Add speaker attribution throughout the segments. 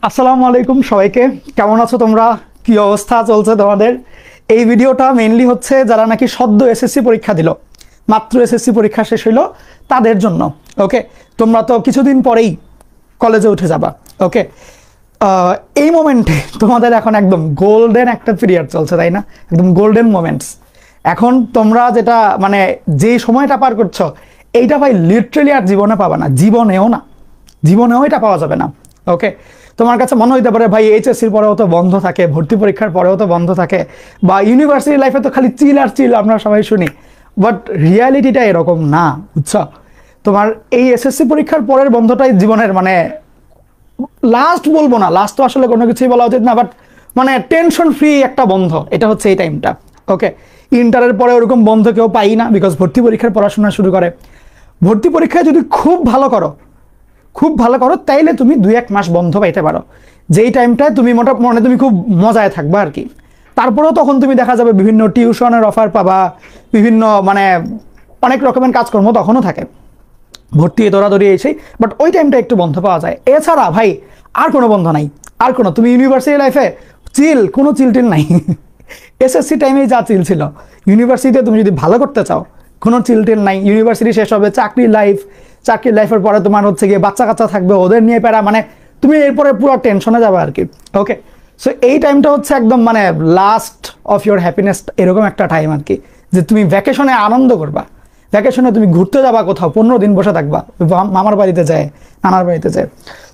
Speaker 1: আসসালামু আলাইকুম সবাইকে। কেমন আছো তোমরা? কি অবস্থা চলছে তোমাদের? এই ভিডিওটা মেইনলি হচ্ছে যারা নাকি সদ্য এসএসসি পরীক্ষা দিল, মাত্র এসএসসি পরীক্ষা শেষ হইলো তাদের জন্য। ওকে, তোমরা তো কিছুদিন পরেই কলেজে উঠে যাবা। ওকে, এই মোমেন্টে তোমাদের এখন একদম গোল্ডেন একটা পিরিয়ড চলছে, তাই না? একদম গোল্ডেন মোমেন্টস। এখন তোমরা যেটা মানে যেই সময়টা পার করছো, এইটা ভাই লিটারালি আর জীবনে পাবা না, জীবনেও এটা পাওয়া যাবে না। ওকে, তোমার কাছে মনে হইতে পারে ভাই এইচএসসির পরেও তো বন্ধ থাকে, ভর্তি পরীক্ষার পরেও তো বন্ধ থাকে, বা ইউনিভার্সিটি লাইফে তো খালি চিল আর চিল আমরা সবাই শুনি। বাট রিয়ালিটিটা এরকম না, বুঝছো? তোমার এই এসএসসি পরীক্ষার পরের বন্ধটাই জীবনের মানে লাস্ট বলবো না, লাস্ট তো আসলে কোনো কিছুই বলা উচিত না, বাট মানে টেনশন ফ্রি একটা বন্ধ, এটা হচ্ছে এই টাইমটা। ওকে, ইন্টারের পরে ওরকম বন্ধ কেউ পাই না, বিকজ ভর্তি পরীক্ষার পড়াশোনা শুরু করে। ভর্তি পরীক্ষায় যদি খুব ভালো করো তাইলে তুমি 2-1 মাস বন্ধ পাইতে পারো, যেই টাইমটায় তুমি মানে তুমি খুব মজায় থাকবা আর কি। তারপরেও তখন তুমি দেখা যাবে বিভিন্ন টিউশনের অফার পাবা, বিভিন্ন মানে অনেক রকমের কাজকর্ম তখনও থাকে, ভর্তি দৌড়াদৌড়ি এসেই। বাট ওই টাইমটা একটু বন্ধ পাওয়া যায়, এছাড়া ভাই আর কোনো বন্ধ নাই। আর কোনো তুমি ইউনিভার্সিটি লাইফে কোনো চিল টিল নাই। এসএসসি টাইমেই যা চিল ছিল, ইউনিভার্সিটিতে তুমি যদি ভালো করতে চাও কোনো চিল টিল নাই। ইউনিভার্সিটি শেষ হবে, চাকরি লাইফের পরে তোমার হচ্ছে গিয়ে বাচ্চা কাচ্চা থাকবে, ওদের নিয়ে প্যারা, মানে তুমি এরপরে পুরো টেনশনে যাবে আর কি। ওকে, সো এই টাইমটা হচ্ছে একদম মানে লাস্ট অফ ইউর হ্যাপিনেস, এরকম একটা টাইম আর কি, যে তুমি ভ্যাকেশনে আনন্দ করবা। ভ্যাকেশনে তুমি ঘুরতে যাবা কোথাও, 15 দিন বসে থাকবা মামার বাড়িতে যায়, নানার বাড়িতে যায়।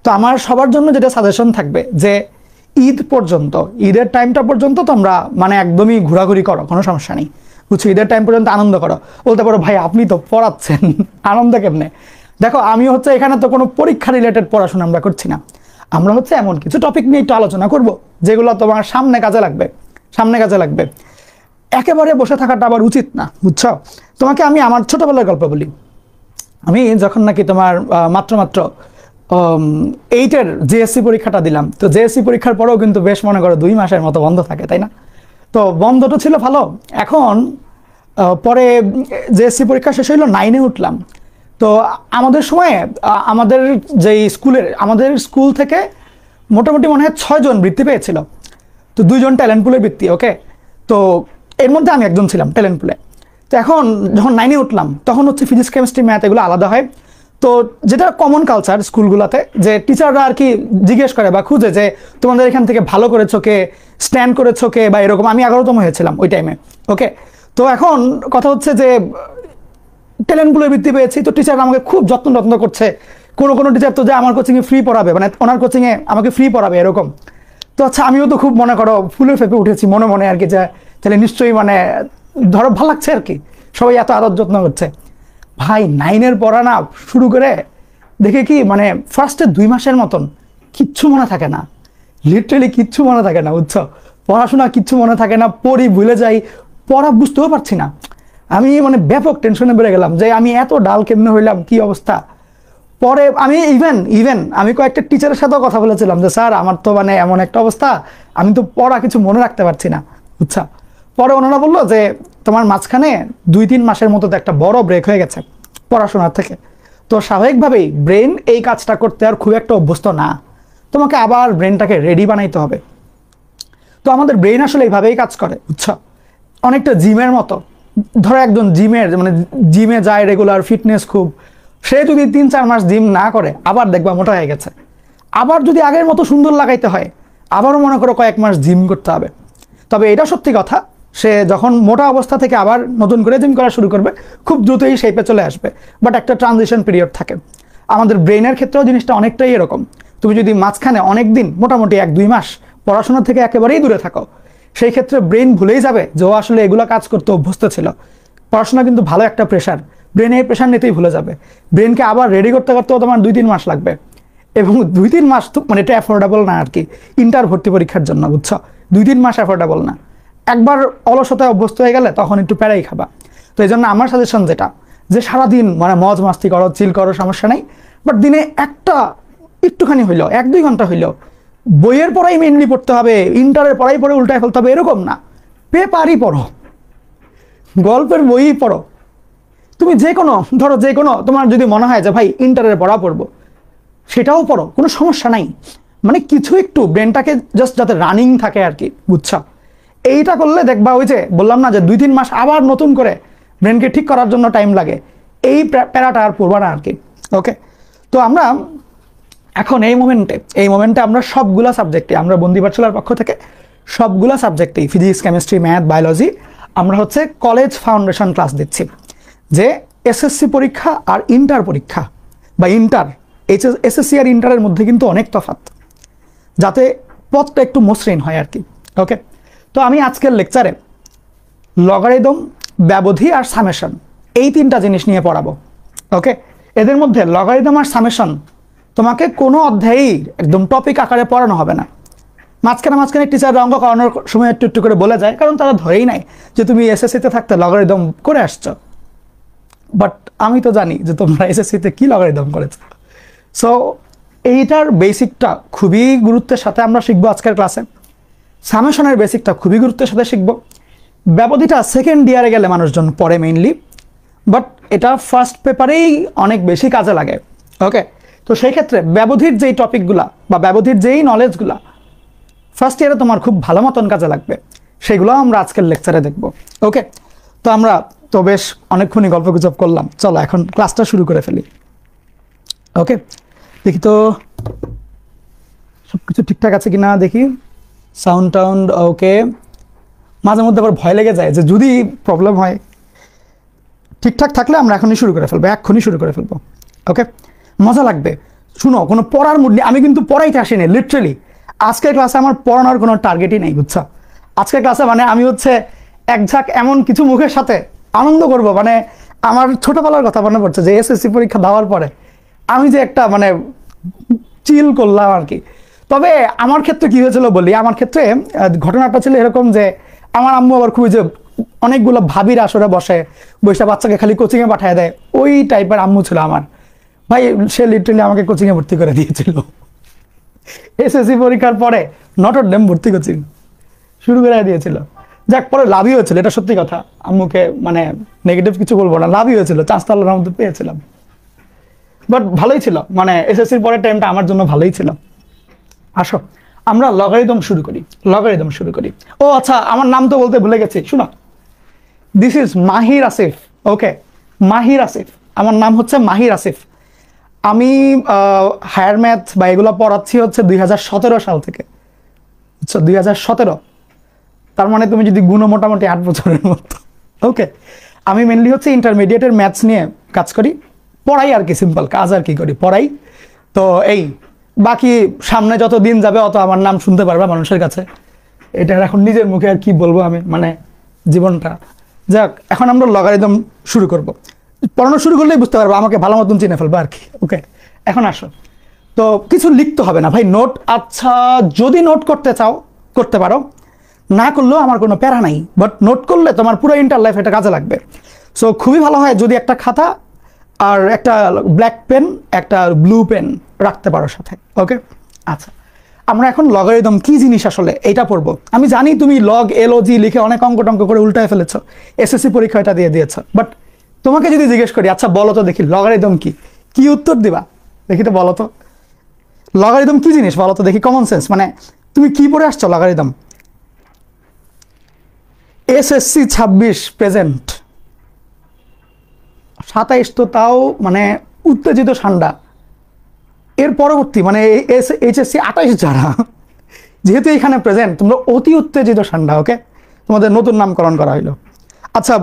Speaker 1: তো আমার সবার জন্য যেটা সাজেশন থাকবে যে ঈদ পর্যন্ত, ঈদের টাইমটা পর্যন্ত তোমরা মানে একদমই ঘোরাঘুরি করো, কোনো সমস্যা নেই, বুঝছো? ঈদের টাইম পর্যন্ত আনন্দ করো। বলতে পারো ভাই আপনি তো পড়াচ্ছেন, আনন্দ কেমনে? দেখো, আমি হচ্ছে এখানে তো কোনো পরীক্ষা রিলেটেড পড়াশোনা আমরা করছি না, আমরা হচ্ছে এমন কিছু টপিক নিয়ে একটু আলোচনা করব যেগুলো তোমার সামনে কাজে লাগবে। একেবারে বসে থাকাটা আবার উচিত না, বুঝছো? তোমাকে আমি আমার ছোটবেলার গল্প বলি। আমি যখন নাকি তোমার মাত্র 8-এর জেএসসি পরীক্ষাটা দিলাম, তো জেএসসি পরীক্ষার পরেও কিন্তু বেশ মনে করো 2 মাসের মতো বন্ধ থাকে, তাই না? তো বন্ধটা ছিল ভালো। এখন পরে জেএসসি পরীক্ষা শেষ হইলো, 9-এ উঠলাম। তো আমাদের সময়ে আমাদের স্কুল থেকে মোটামুটি মনে হয় 6 জন বৃত্তি পেয়েছিল, তো 2 জন ট্যালেন্ট পুলের বৃত্তি। ওকে, তো এর মধ্যে আমি একজন ছিলাম ট্যালেন্ট পুলে। তো এখন যখন 9-এ উঠলাম তখন হচ্ছে ফিজিক্স, কেমিস্ট্রি, ম্যাথ এগুলো আলাদা হয়। তো যেটা কমন কালচার স্কুলগুলোতে, যে টিচাররা আর কি জিজ্ঞেস করে বা খুঁজে যে তোমাদের এখান থেকে ভালো করেছো কে, স্ট্যান্ড করেছো কে, বা এরকম। আমি 11তম হয়েছিলাম ওই টাইমে। ওকে, তো এখন কথা হচ্ছে যে ট্যালেন্টগুলো বৃত্তি পেয়েছি, তো টিচার আমাকে খুব যত্ন করছে। কোনো টিচার তো যে আমার কোচিংয়ে ফ্রি পড়াবে, মানে ওনার কোচিংয়ে আমাকে ফ্রি পড়াবে এরকম। তো আচ্ছা, আমিও তো খুব মনে করো ফুলে ফেপে উঠেছি মনে আর কি, যে তাহলে নিশ্চয়ই মানে ধরো ভালো লাগছে আর কি, সবাই এত আদর যত্ন করছে। ভাই 9-এর পড়া না শুরু করে দেখে কি মানে ফার্স্টে 2 মাসের মতন কিচ্ছু মনে থাকে না, লিটারেলি কিচ্ছু মনে থাকে না, বুঝছো? পড়াশোনা কিচ্ছু মনে থাকে না, পড়ি ভুলে যাই, পড়া বুঝতেও পারছি না। আমি মানে ব্যাপক টেনশনে বেড়ে গেলাম যে আমি এত ডাল কেমনে হইলাম, কি অবস্থা। পরে আমি ইভেন আমি কয়েকটা টিচারের সাথেও কথা বলেছিলাম যে স্যার আমার তো মানে এমন একটা অবস্থা, আমি তো পড়া কিছু মনে রাখতে পারছি না, বুঝছা? পরে ওনারা বললো যে তোমার মাঝখানে 2-3 মাসের মতো একটা বড় ব্রেক হয়ে গেছে পড়াশোনার থেকে, তো স্বাভাবিকভাবেই ব্রেন এই কাজটা করতে আর খুব একটা অভ্যস্ত না, তোমাকে আবার ব্রেনটাকে রেডি বানাইতে হবে। তো আমাদের ব্রেন আসলে এইভাবেই কাজ করে, বুঝছো? অনেকটা জিমের মতো। ধরো একজন জিমে যায় রেগুলার, ফিটনেস খুব, সে যদি 3-4 মাস জিম না করে আবার দেখবা মোটা হয়ে গেছে। আবার যদি আগের মতো সুন্দর লাগাইতে হয় আবারও মনে করো কয়েক মাস জিম করতে হবে। তবে এটা সত্যি কথা, সে যখন মোটা অবস্থা থেকে আবার নতুন করে জিম করা শুরু করবে খুব দ্রুতই শেপে চলে আসবে, বাট একটা ট্রানজিশন পিরিয়ড থাকে। আমাদের ব্রেনের ক্ষেত্রেও জিনিসটা অনেকটাই এরকম। তুমি যদি মাঝখানে অনেক দিন মোটামুটি 1-2 মাস পড়াশোনা থেকে একেবারেই দূরে থাকো, সেই ক্ষেত্রে ব্রেন ভুলেই যাবে যে ও আসলে এগুলো কাজ করতে অভ্যস্ত ছিল। পড়াশোনা কিন্তু ভালো একটা প্রেশার, ব্রেনে এই প্রেশার নিতেই ভুলে যাবে। ব্রেনকে আবার রেডি করতেও তোমার 2-3 মাস লাগবে, এবং 2-3 মাস তো মানে এটা অ্যাফোর্ডেবল না আর কি ইন্টার ভর্তি পরীক্ষার জন্য, বুঝছো? 2-3 মাস অ্যাফোর্ডেবল না। একবার অলসতায় অভ্যস্ত হয়ে গেলে তখন একটু প্যারাই খাবা। তো এই জন্য আমার সাজেশন যেটা, যে সারাদিন মানে মজ মাস্তি করো, চিল করো, সমস্যা নেই, বাট দিনে একটুখানি হইলেও 1-2 ঘন্টা হইলেও বইয়ের পড়াই মেনলি পড়তে হবে, ইন্টারের পড়াই পড়ে উল্টায় ফেলতে হবে এরকম না। পেপারই পড়ো, গল্পের বইই পড়ো। তুমি যে কোনো তোমার যদি মনে হয় যে ভাই ইন্টারের পড়া পড়বো, সেটাও পড়ো, কোনো সমস্যা নাই। মানে কিছু একটু ব্রেনটাকে জাস্ট যাতে রানিং থাকে আর কি, বুঝছো? এইটা করলে দেখবা ওই যে বললাম না যে 2-3 মাস আবার নতুন করে ব্রেনকে ঠিক করার জন্য টাইম লাগে, এই প্যারাটা আর পড়বা না আর কি। ওকে, তো আমরা এখন এই মোমেন্টে আমরা সবগুলা সাবজেক্টে, আমরা বন্দি পাঠশালার পক্ষ থেকে সবগুলা সাবজেক্টেই ফিজিক্স, কেমিস্ট্রি, ম্যাথ, বায়োলজি আমরা হচ্ছে কলেজ ফাউন্ডেশন ক্লাস দিচ্ছি, যে এসএসসি পরীক্ষা আর ইন্টার পরীক্ষা বা ইন্টার, এসএসসি আর ইন্টারের মধ্যে কিন্তু অনেক তফাৎ, যাতে পথটা একটু মসৃণ হয় আর কি। ওকে, তো আমি আজকের লেকচারে লগারিদম, ব্যবধি আর সামেশন এই 3টা জিনিস নিয়ে পড়াবো। ওকে, এদের মধ্যে লগারিদম আর সামেশন তোমাকে কোনো অধ্যায়েই একদম টপিক আকারে পড়ানো হবে না। মাঝখানে টিচাররা অঙ্ক করানোর সময় একটু করে বলে যায়, কারণ তারা ধরেই নাই যে তুমি এসএসসিতে থাকতে লগারিদম করে আসছো। বাট আমি তো জানি যে তোমরা এসএসসিতে কি লগারিদম করেছো। সো এইটার বেসিকটা খুবই গুরুত্বের সাথে আমরা শিখবো আজকের ক্লাসে। সামেশনের বেসিকটা খুবই গুরুত্বের সাথে শিখবো। ব্যবধিটা সেকেন্ড ইয়ারে গেলে মানুষজন পড়ে মেইনলি, বাট এটা ফার্স্ট পেপারেই অনেক বেশি কাজে লাগে। ওকে, তো সেই ক্ষেত্রে ব্যবধির যেই টপিকগুলা বা ব্যবধির যেই নলেজগুলা ফার্স্ট ইয়ারে তোমার খুব ভালো মতন কাজে লাগবে, সেগুলো আমরা আজকের লেকচারে দেখব। ওকে, তো আমরা তো বেশ অনেকক্ষণই গল্পগুজব করলাম, চলো এখন ক্লাসটা শুরু করে ফেলি। ওকে, দেখি তো সব কিছু ঠিকঠাক আছে কিনা, দেখি সাউন্ড টাউন্ড। ওকে, মাঝে মধ্যে আবার ভয় লেগে যায় যে যদি প্রবলেম হয়। ঠিকঠাক থাকলে আমরা এখনই শুরু করে ফেলবো, এক্ষুনি শুরু করে ফেলবো। ওকে, মজা লাগবে। শুনো, কোনো পড়ার মুড নেই, আমি কিন্তু পড়াইতে আসিনি লিটারেলি। আজকের ক্লাসে আমার পড়ানোর কোনো টার্গেটই নেই, বুঝছো? আজকের ক্লাসে মানে আমি হচ্ছে এক ঝাঁক এমন কিছু মুখের সাথে আনন্দ করব, মানে আমার ছোটবেলার কথা মনে পড়ছে যে এসএসসি পরীক্ষা দেওয়ার পরে আমি যে একটা মানে চিল করলাম আর কি। তবে আমার ক্ষেত্রে কি হয়েছিল বলি, আমার ক্ষেত্রে ঘটনাটা ছিল এরকম যে আমার আম্মু আবার খুবই যে অনেকগুলো ভাবির আসরে বসে বাচ্চাকে খালি কোচিংয়ে পাঠিয়ে দেয়, ওই টাইপের আম্মু ছিল আমার। ভাই সে লিটারালি আমাকে কোচিংয়ে ভর্তি করে দিয়েছিল। এসএসসি পরীক্ষার পরে নটর ডেম ভর্তি কোচিং শুরু করে দিয়েছিল। যাক, পরে লাভই হয়েছিল, এটা সত্যি কথা। আম্মুকে মানে নেগেটিভ কিছু বলবো না, লাভই হয়েছিল, চান্স তো আল্লাহর মধ্যে পেয়েছিলাম। বাট ভালোই ছিল, মানে এসএসসির পরের টাইমটা আমার জন্য ভালোই ছিল। আসো আমরা লগারিদম শুরু করি। ও আচ্ছা, আমার নাম তো বলতে ভুলে গেছি, শুনো, দিস ইজ মাহির আসিফ। ওকে, মাহির আসিফ, আমার নাম হচ্ছে মাহির আসিফ। আমি হায়ার ম্যাথ বা এগুলো পড়াচ্ছি হচ্ছে 2017 সাল থেকে, বুঝছো? 2017, তার মানে তুমি যদি গুণ মোটামুটি 8 বছরের মতো। ওকে, আমি মেনলি হচ্ছে ইন্টারমিডিয়েটের ম্যাথস নিয়ে কাজ করি, পড়াই আর কি, সিম্পল কাজ আর কি করি, পড়াই। তো এই বাকি সামনে যত দিন যাবে অত আমার নাম শুনতে পারবা মানুষের কাছে। এটা এখন নিজের মুখে আর কি বলবো আমি, মানে জীবনটা। যাক, এখন আমরা লগারিদম শুরু করব। পড়ানো শুরু করলেই বুঝতে পারবো, আমাকে ভালো মতন চিনে ফেলবো আর কি। ওকে, এখন আসো। তো কিছু লিখতে হবে না ভাই, নোট। আচ্ছা, যদি নোট করতে চাও করতে পারো, না করলেও আমার কোনো প্যারা নাই, বাট নোট করলে তোমার পুরো ইন্টার লাইফ এটা কাজে লাগবে। সো খুবই ভালো হয় যদি একটা খাতা আর একটা ব্ল্যাক পেন, একটা ব্লু পেন রাখতে পারো সাথে। ওকে, আচ্ছা, আমরা এখন লগারিদম কি জিনিস আসলে এটা পড়বো। আমি জানি তুমি লগ এলওজি লিখে অনেক অঙ্ক টঙ্ক করে উল্টায় ফেলেছো, এসএসসি পরীক্ষা এটা দিয়ে দিয়েছো। বাট তোমাকে যদি জিজ্ঞেস করি, আচ্ছা বলো তো দেখি লগারিদম কি, কি উত্তর দিবা? দেখি তো, বলো তো লগারিদম কি জিনিস, বলো তো দেখি। কমন সেন্স, মানে তুমি কি পড়ে আসছো লগারিদম? এসএসসি 26 প্রেজেন্ট, 27 তো তাও মানে উত্তেজিত ঠান্ডা। এর পরবর্তী মানে এইচএসসি 28 যারা, যেহেতু এখানে প্রেজেন্ট, তোমরা অতি উত্তেজিত ঠান্ডা। ওকে, তোমাদের নতুন নামকরণ করা হইলো। আচ্ছা,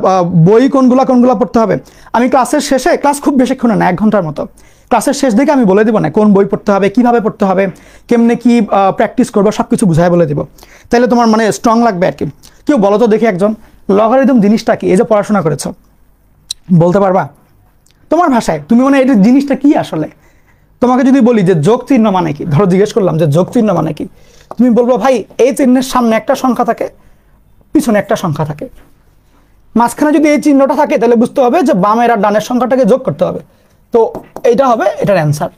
Speaker 1: বই কোনগুলা পড়তে হবে আমি ক্লাসের শেষে, ক্লাস খুব বেশিক্ষণে না, 1 ঘন্টার মতো, ক্লাসের শেষ দিকে আমি বলে দিব না কোন বই পড়তে হবে, কিভাবে পড়তে হবে, কেমনে কি প্র্যাকটিস করবো, সব কিছু বুঝাই বলে দিব। তাহলে তোমার মানে স্ট্রং লাগবে আর কি। কেউ বলো তো দেখি একজন, লগারিদম জিনিসটা কি? এই যে পড়াশোনা করেছো, বলতে পারবা তোমার ভাষায়? তুমি মানে এটা জিনিসটা কি আসলে? তোমাকে যদি বলি যে যোগ চিহ্ন মানে কি, ধরো জিজ্ঞেস করলাম যে যোগ চিহ্ন মানে কি, তুমি বলবো ভাই এই চিহ্নের সামনে একটা সংখ্যা থাকে, পিছনে একটা সংখ্যা থাকে, মাঝখানে যদি এই চিহ্নটা থাকে তাহলে বুঝতে হবে যে বামের আর ডানের সংখ্যাটাকে যোগ করতে হবে, তো এইটা হবে এটার অ্যান্সার।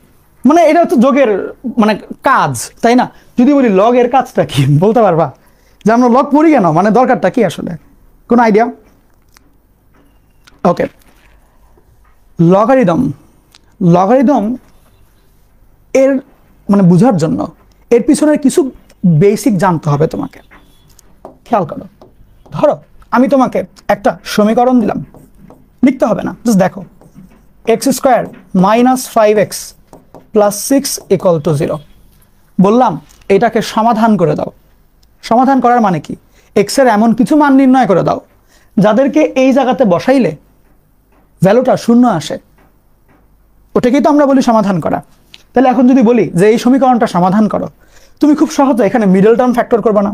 Speaker 1: মানে এটা হচ্ছে যোগের মানে কাজ, তাই না? যদি বলি লগ এর কাজটা কি, বলতে পারবা যে আমরা লগ পড়ি কেন, মানে দরকারটা কি আসলে? কোনো আইডিয়া? ওকে, লগারিদম এর মানে বোঝার জন্য এর পিছনের কিছু বেসিক জানতে হবে তোমাকে। খেয়াল করো, ধরো আমি তোমাকে একটা সমীকরণ দিলাম, লিখতে হবে না, জাস্ট দেখো x² - 5x + 6 = 0। বললাম এটাকে সমাধান করে দাও। সমাধান করার মানে কি? x এর এমন কিছু মান নির্ণয় করে দাও যাদেরকে এই জায়গাতে বসাইলে ভ্যালুটা 0 আসে। ওটাকেই তো আমরা বলি সমাধান করা। তাহলে এখন যদি বলি যে এই সমীকরণটা সমাধান করো, তুমি খুব সহজে এখানে মিডল টার্ম ফ্যাক্টর করবে না।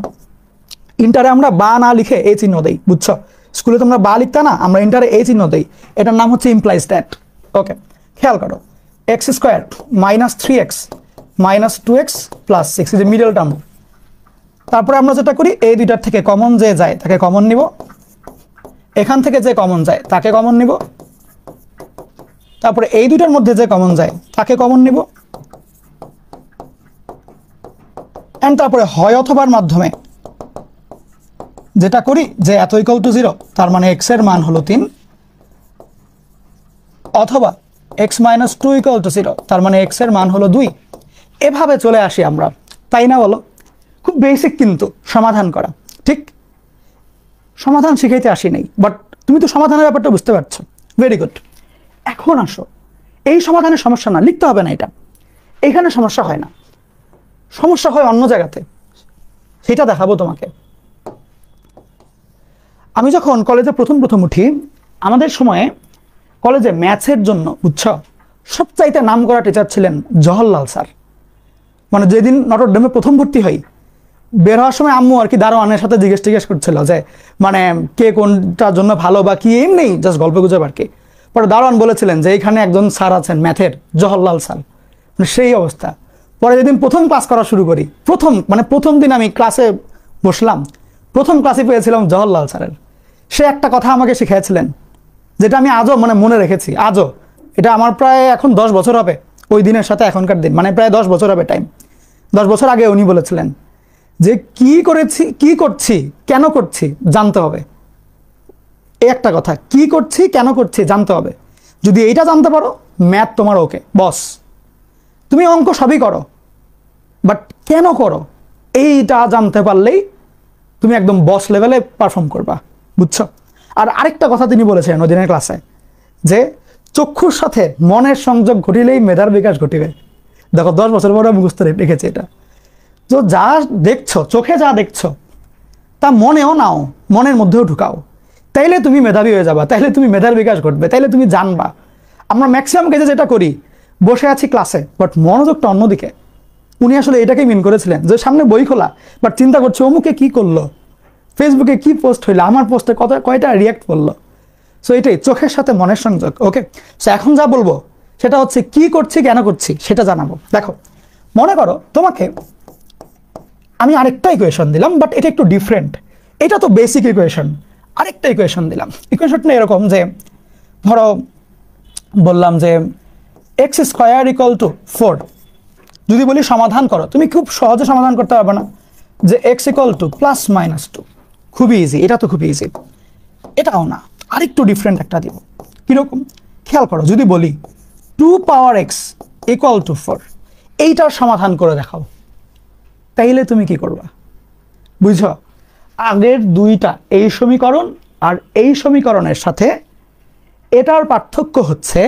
Speaker 1: ইন্টারে আমরা বা না লিখে এ চিহ্ন দেই, বুঝছো? স্কুলে তোমরা বা লিখতা না, আমরা ইন্টারে এ চিহ্ন দেই, এটার নাম হচ্ছে ইমপ্লাইজ দ্যাট। ওকে, খেয়াল করো, x² - 3x - 2x + 6 যে মিডল টার্ম। তারপরে আমরা যেটা করি, এই দুইটার থেকে কমন যে যায় তাকে কমন নিব, এখান থেকে যে কমন যায় তাকে কমন নিব, তারপরে এই দুইটার মধ্যে যে কমন যায় তাকে কমন নিব, এন্ড তারপরে হয় অথবার মাধ্যমে যেটা করি যে এত = 0, তার মানে x এর মান হলো 3, অথবা x - 2 = 0, তার মানে x এর মান হলো 2। এভাবে চলে আসি আমরা, তাই না বলো? খুব বেসিক কিন্তু সমাধান করা, ঠিক? সমাধান শিখাইতে আসি নাই, বাট তুমি তো সমাধানের ব্যাপারটা বুঝতে পারছো। Very good. এখন আসো, এই সমাধানের সমস্যা না, লিখতে হবে না এটা, এখানে সমস্যা হয় না, সমস্যা হয় অন্য জায়গাতে, সেটা দেখাবো তোমাকে। আমি যখন কলেজে প্রথম উঠি, আমাদের সময়ে কলেজে ম্যাথসের জন্য, বুঝছো, সবচাইতে নাম করা টিচার ছিলেন জওহরলাল স্যার। মানে যেদিন নটরডেমে প্রথম ভর্তি হই, বের হওয়ার সময় আম্মু আর কি দারোয়ানের সাথে জিজ্ঞেস করছিল যে মানে কে কোনটার জন্য ভালো বা কি, এমনি জাস্ট গল্প গুজব আর কি। পরে দারোয়ান বলেছিলেন যে এখানে একজন স্যার আছেন ম্যাথের, জওহরলাল স্যার। মানে সেই অবস্থা। পরে যেদিন প্রথম ক্লাস করা শুরু করি, প্রথম দিন আমি ক্লাসে বসলাম, প্রথম ক্লাসে পেয়েছিলাম জওহরলাল স্যারের। সে একটা কথা আমাকে শিখিয়েছিলেন, যেটা আমি আজও মানে মনে রেখেছি, আজও। এটা আমার প্রায় এখন 10 বছর হবে ওই দিনের সাথে এখনকার দিন, মানে প্রায় 10 বছর হবে টাইম। 10 বছর আগে উনি বলেছিলেন যে কি করছি কেন করছি জানতে হবে। এই একটা কথা, কি করছি কেন করছি জানতে হবে। যদি এইটা জানতে পারো, ম্যাথ তোমার ওকে বস। তুমি অঙ্ক সবই করো, বাট কেন করো এইটা জানতে পারলেই তুমি একদম বস লেভেলে পারফর্ম করবা, বুঝছো? আর আরেকটা কথা তিনি বলেছেন ওই দিনের ক্লাসে, যে চক্ষুর সাথে মনের সংযোগ ঘটিলেই মেধার বিকাশ ঘটিবে। দেখো 10 বছর পরে মুখস্থ রেখেছি এটা। তো যা দেখছো, চোখে যা দেখছো তা মনেও নাও, মনের মধ্যেও ঢুকাও, তাইলে তুমি মেধাবী হয়ে যাবা, তাইলে তুমি মেধার বিকাশ ঘটবে, তাইলে তুমি জানবা। আমরা ম্যাক্সিমাম কেজে যেটা করি, বসে আছি ক্লাসে বাট মনোযোগটা অন্যদিকে। উনি আসলে এটাকেই মিন করেছিলেন যে সামনে বই খোলা বাট চিন্তা করছে অমুকে কি করলো, ফেসবুকে কি পোস্ট হইলো, আমার পোস্টে কয়টা রিয়াক্ট করলো। সো এটাই চোখের সাথে মনের সংযোগ। ওকে, সো এখন যা বলবো সেটা হচ্ছে কি করছি কেন করছি সেটা জানাবো। দেখো, মনে করো তোমাকে আমি আরেকটা ইকুয়েশন দিলাম, বাট এটা একটু ডিফারেন্ট। এটা তো বেসিক ইকুয়েশন, আরেকটা ইকুয়েশন দিলাম। ইকুয়েশনটা এরকম যে ধরো বললাম যে x² = 4। যদি বলি সমাধান করো, তুমি খুব সহজে সমাধান করতে পারবে না, যে x = +-2। খুবই ইজি, এটা তো খুবই ইজি। এটাও না, আরেকটু ডিফারেন্ট একটা দিব। কিরকম খেয়াল করো, যদি বলি 2x = 4, এইটার সমাধান করে দেখাও, তাইলে তুমি কি করবা? বুঝছো? আগের দুইটা এই সমীকরণ আর এই সমীকরণের সাথে এটার পার্থক্য হচ্ছে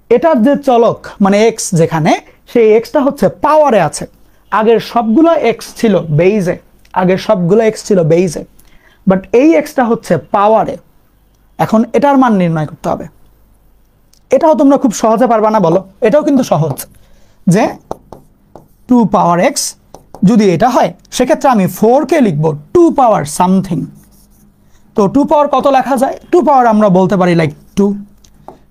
Speaker 1: এটার যে চলক মানে x, যেখানে সেই xটা হচ্ছে পাওয়ারে আছে। আগের সবগুলো x ছিল বেইজে, বাট এই xটা হচ্ছে পাওয়ারে। এখন এটার মান নির্ণয় করতে হবে। এটাও তোমরা খুব সহজে পারবা না বলো? এটাও কিন্তু সহজ, যে 2x যদি এটা হয় সেক্ষেত্রে আমি 4কে লিখবো 2 সামথিং। তো 2 কত লেখা যায়? 2 আমরা বলতে পারি লাইক 2।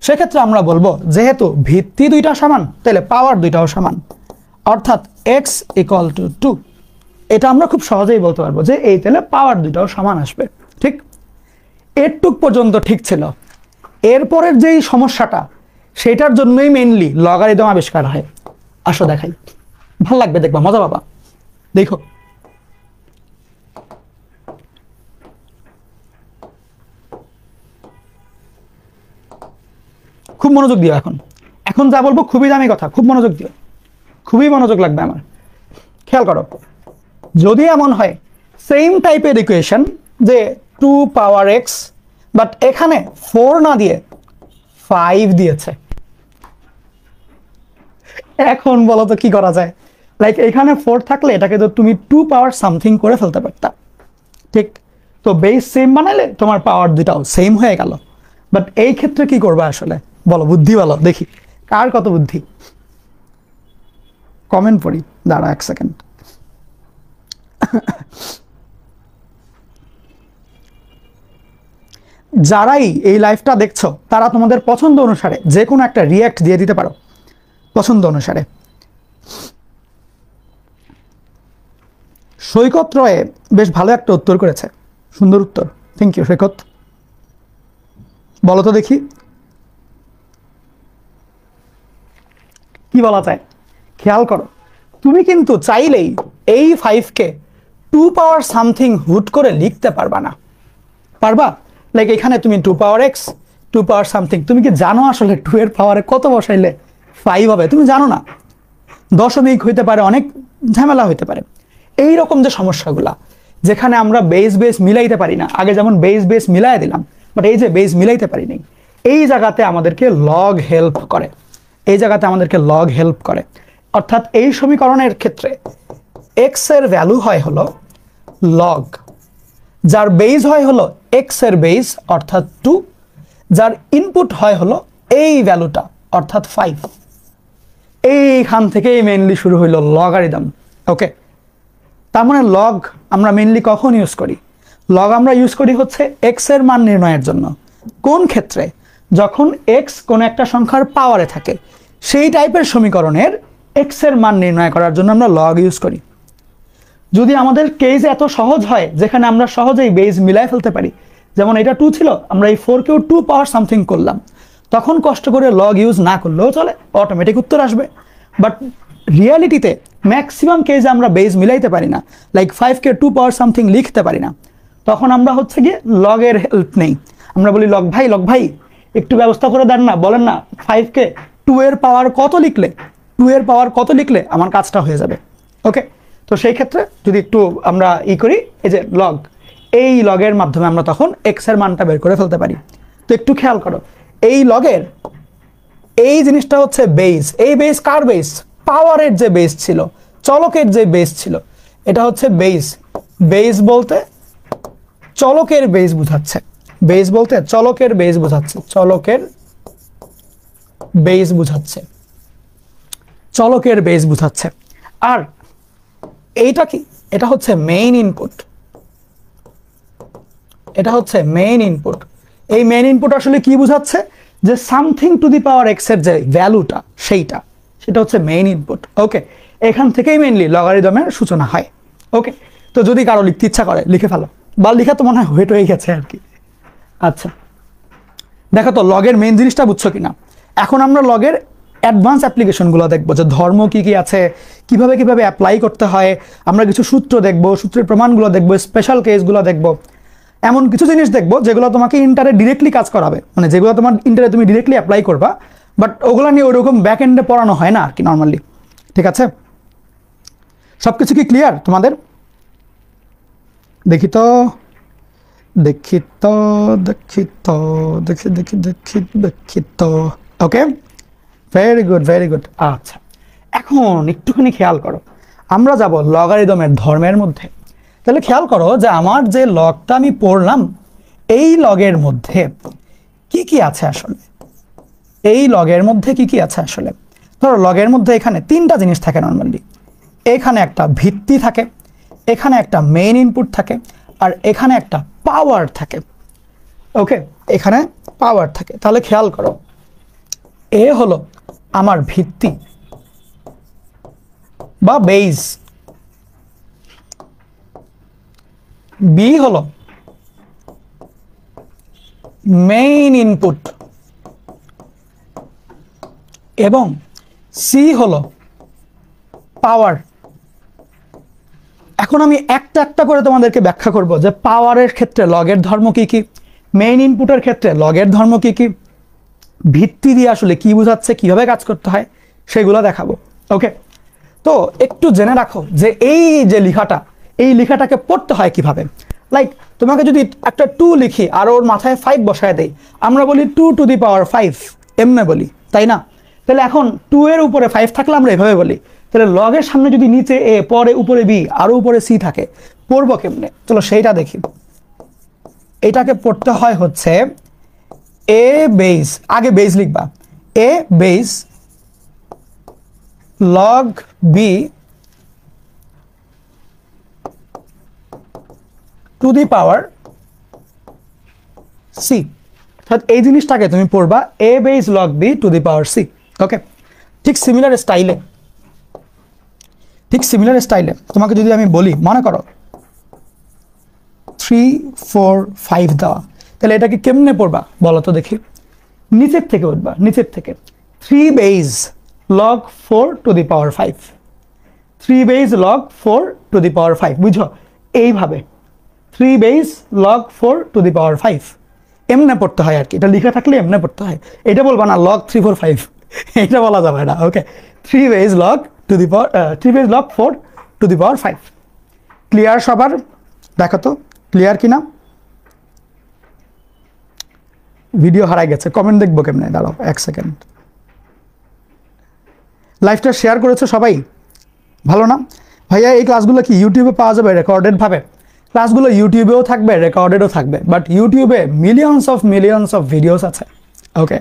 Speaker 1: সেক্ষেত্রে আমরা বলবো যেহেতু ভিত্তি দুইটা সমান, তাহলে পাওয়ার দুইটাও সমান, অর্থাৎ x = 2। এটা আমরা খুব সহজেই বলতে পারবো যে এই তাহলে পাওয়ার দুইটাও সমান আসবে। ঠিক, এরটুক পর্যন্ত ঠিক ছিল। এরপরের যেই সমস্যাটা, সেটার জন্যই মেইনলি লগারিদম আবিষ্কার হয়। আসো দেখাই, ভাল লাগবে, দেখবা, মজা পাবা। দেখো, খুব মনোযোগ দিও। এখন যা বলবো খুবই দামি কথা, খুব মনোযোগ দিও, খুবই মনোযোগ লাগবে আমার। খেয়াল করো, যদি এমন হয় সেম টাইপের ইকুয়েশন যে 2 পাওয়ার এক্স, বাট এখানে 4 না দিয়ে 5 দিয়েছে, এখন বলো তো কি করা যায়? লাইক এখানে 4 থাকলে এটাকে তো তুমি 2 পাওয়ার সামথিং করে ফেলতে পারতা, ঠিক? তো বেস সেম বানালে তোমার পাওয়ার দুটাও সেম হয়ে গেল। বাট এই ক্ষেত্রে কি করবে আসলে বলো, বুদ্ধি বলো দেখি, কার কত বুদ্ধি? কমেন্ট পড়ি, দাঁড়া 1 সেকেন্ড। যারাই এই লাইভটা দেখছো তারা তোমাদের পছন্দ অনুসারে যে কোনো একটা রিয়্যাক্ট দিয়ে দিতে পারো, পছন্দ অনুসারে। সৈকত রয়ে বেশ ভালো একটা উত্তর করেছে, সুন্দর উত্তর, থ্যাংক ইউ সৈকত। বলো তো দেখি কি বলা যায়। খেয়াল করো, তুমি কিন্তু চাইলেই এই 5কে 2 পাওয়ার সামথিং হুট করে লিখতে পারবা না, পারবা? লাইক এখানে তুমি 2 পাওয়ার এক্স 2 পাওয়ার সামথিং, তুমি কি জানো আসলে 2 এর পাওয়ারে কত বসাইলে 5 হবে? তুমি জানো না, দশমিক হইতে পারে, অনেক ঝামেলা হইতে পারে। এই রকম যে সমস্যাগুলা, যেখানে আমরা বেস মিলাইতে পারি না, আগে যেমন বেস মিলাই দিলাম, বাট এই যে বেস মিলাইতে পারি নাই, এই জায়গাতে আমাদেরকে লগ হেল্প করে, এই জায়গাতে আমাদেরকে লগ হেল্প করে। অর্থাৎ এই সমীকরণের ক্ষেত্রে এক্স এর ভ্যালু হয় হলো লগ, যার বেস হয় হলো এক্স এর বেস অর্থাৎ 2, যার ইনপুট হয় হলো এই ভ্যালুটা অর্থাৎ 5। এইখান থেকেই মেইনলি শুরু হইলো লগারিদম। ওকে, তার মানে লগ আমরা মেইনলি কখন ইউজ করি? লগ আমরা ইউজ করি হচ্ছে এক্স এর মান নির্ণয়ের জন্য। কোন ক্ষেত্রে? যখন এক্স কোন একটা সংখ্যার পাওয়ারে থাকে, সেই টাইপের সমীকরণের এক্স এর মান নির্ণয় করার জন্য আমরা লগ ইউজ করি। যদি আমাদের কেস এত সহজ হয় যেখানে আমরা সহজেই বেস মিলাই ফেলতে পারি, যেমন এটা 2 ছিল, আমরা এই 4কেও 2 পাওয়ার সামথিং করলাম, তখন কষ্ট করে লগ ইউজ না করলেও চলে, অটোমেটিক উত্তর আসবে। বাট রিয়ালিটিতে ম্যাক্সিমাম কেসে আমরা বেস মিলাইতে পারি না, লাইক 5কে 2 পাওয়ার সামথিং লিখতে পারি না, তখন আমরা হচ্ছে গিয়ে লগের হেল্প নেই। আমরা বলি লগ ভাই একটু ব্যবস্থা করে দেন না, বলেন না 5কে 2 এর পাওয়ার কত লিখলে, 2 এর পাওয়ার কত লিখলে আমার কাজটা হয়ে যাবে। ওকে, তো সেই ক্ষেত্রে যদি একটু আমরা করি, এই যে লগ, এই লগের মাধ্যমে আমরা তখন এক্স এর মানটা বের করে ফেলতে পারি। তো একটু খেয়াল করো, এই লগের এই জিনিসটা হচ্ছে বেস। এই বেস কার বেস? পাওয়ারের যে বেস ছিল, চলকের যে বেস ছিল, এটা হচ্ছে বেস। বেস বলতে চলকের বেস বোঝাচ্ছে, বেস বলতে চলকের বেস বোঝাচ্ছে, চলকের বেস বোঝাচ্ছে, চলকের বেস বোঝাচ্ছে। আর এইটা কি? এটা হচ্ছে মেইন ইনপুট, এটা হচ্ছে মেইন ইনপুট। এই মেইন ইনপুট আসলে কি বোঝাচ্ছে? যে something to the power x এর যে ভ্যালুটা, সেটা হচ্ছে মেইন ইনপুট। ওকে, এখান থেকেই মেইনলি লগারিদমের সূচনা হয়। ওকে, তো যদি কারো লিখতে ইচ্ছা করে লিখে ফেলো, বা লিখা তো মনে হয় ওয়েট হয়ে গেছে আর কি। আচ্ছা, দেখো তো লগের মেইন জিনিসটা বুঝছো কিনা। এখন আমরা লগের অ্যাডভান্স অ্যাপ্লিকেশনগুলো দেখবো, যে ধর্ম কি কি আছে, কিভাবে অ্যাপ্লাই করতে হয়, আমরা কিছু সূত্র দেখবো, সূত্রের প্রমাণগুলো দেখবো, স্পেশাল কেসগুলো দেখবো, এমন কিছু জিনিস দেখবো যেগুলো তোমাকে ইন্টারে ডিরেক্টলি কাজ করাবে, মানে যেগুলো তোমার ইন্টারে তুমি ডিরেক্টলি অ্যাপ্লাই করবা, বাট ওগুলো নিয়ে ওইরকম ব্যাক এন্ডে পড়ানো হয় না আর কি নর্মালি। ঠিক আছে, সবকিছু কি ক্লিয়ার তোমাদের? দেখি তো ওকে, ভেরি গুড। আচ্ছা, এখন একটুখানি খেয়াল করো, আমরা যাব লগারিদমের ধর্মের মধ্যে। তাহলে খেয়াল করো যে আমার যে লগটা আমি পড়লাম, এই লগের মধ্যে কি কি আছে আসলে, এই লগের মধ্যে কি কি আছে আসলে। ধরো লগের মধ্যে এখানে 3টা জিনিস থাকে নর্মালি, এখানে একটা ভিত্তি থাকে, এখানে একটা মেইন ইনপুট থাকে, আর এখানে একটা পাওয়ার থাকে। ওকে, এখানে পাওয়ার থাকে। তাহলে খেয়াল করো, এ হলো আমার ভিত্তি বা বেস, বি হলো মেইন ইনপুট, এবং সি হলো পাওয়ার। এখন আমি একটা একটা করে তোমাদেরকে ব্যাখ্যা করব যে পাওয়ারের ক্ষেত্রে লগের ধর্ম কি কি, মেইন ইনপুটের ক্ষেত্রে লগের ধর্ম কি কি, ভিত্তি দিয়ে আসলে কি বোঝাচ্ছে, কিভাবে কাজ করতে হয়, সেগুলো দেখাবো। ওকে, তো একটু জেনে রাখো যে এই যে লেখাটা, এই লেখাটাকে পড়তে হয় কিভাবে। লাইক তোমাকে যদি একটা 2 লিখি আর ওর মাথায় 5 বসায় দেই, আমরা বলি 2 টু দি পাওয়ার 5, এমনি বলি, তাই না? তাহলে এখন 2 এর উপরে 5 থাকলে আমরা এভাবে বলি। তাহলে লগের সামনে যদি নিচে এ, পরে উপরে বি, আরো উপরে সি থাকে, পড়বো কেমনে? চলো সেইটা দেখি। এটাকে পড়তে হয় হচ্ছে এ বেস, আগে বেস লিখবা, A base log B to the power C. অর্থাৎ এই জিনিসটাকে তুমি পড়বা A base log B to the power C. Okay, ঠিক সিমিলার স্টাইলে তোমাকে যদি আমি বলি, মনে করো 3 4 5 দেওয়া, তাহলে এটাকে কেমনে পড়বা বলো তো দেখি। নিচের থেকে উঠবা, নিচের থেকে 3 base log 4 to the power 5, 3 base log 4 to the power 5, বুঝো? এইভাবে 3 base log 4 to the power 5 এমনে পড়তে হয় আর কি। এটা লিখে থাকলে এমনে পড়তে হয়, এটা বলবা না লগ 3 4 5, এটা বলা যাবে না। ওকে, 3 base log two the power 3 base log 4 to the power 5। Clear সবার? দেখো তো ক্লিয়ার কিনা। ভিডিও হারাই গেছে, কমেন্ট দেখবো কেমনে, দাঁড়াও 1 সেকেন্ড। লাইভটা শেয়ার করেছো সবাই? ভালো না ভাইয়া? এই ক্লাসগুলো কি ইউটিউবে পাওয়া যাবে রেকর্ডেড ভাবে? ক্লাসগুলো ইউটিউবেও থাকবে, রেকর্ডেডও থাকবে, বাট ইউটিউবে মিলিয়নস অফ ভিডিওস আছে। ওকে,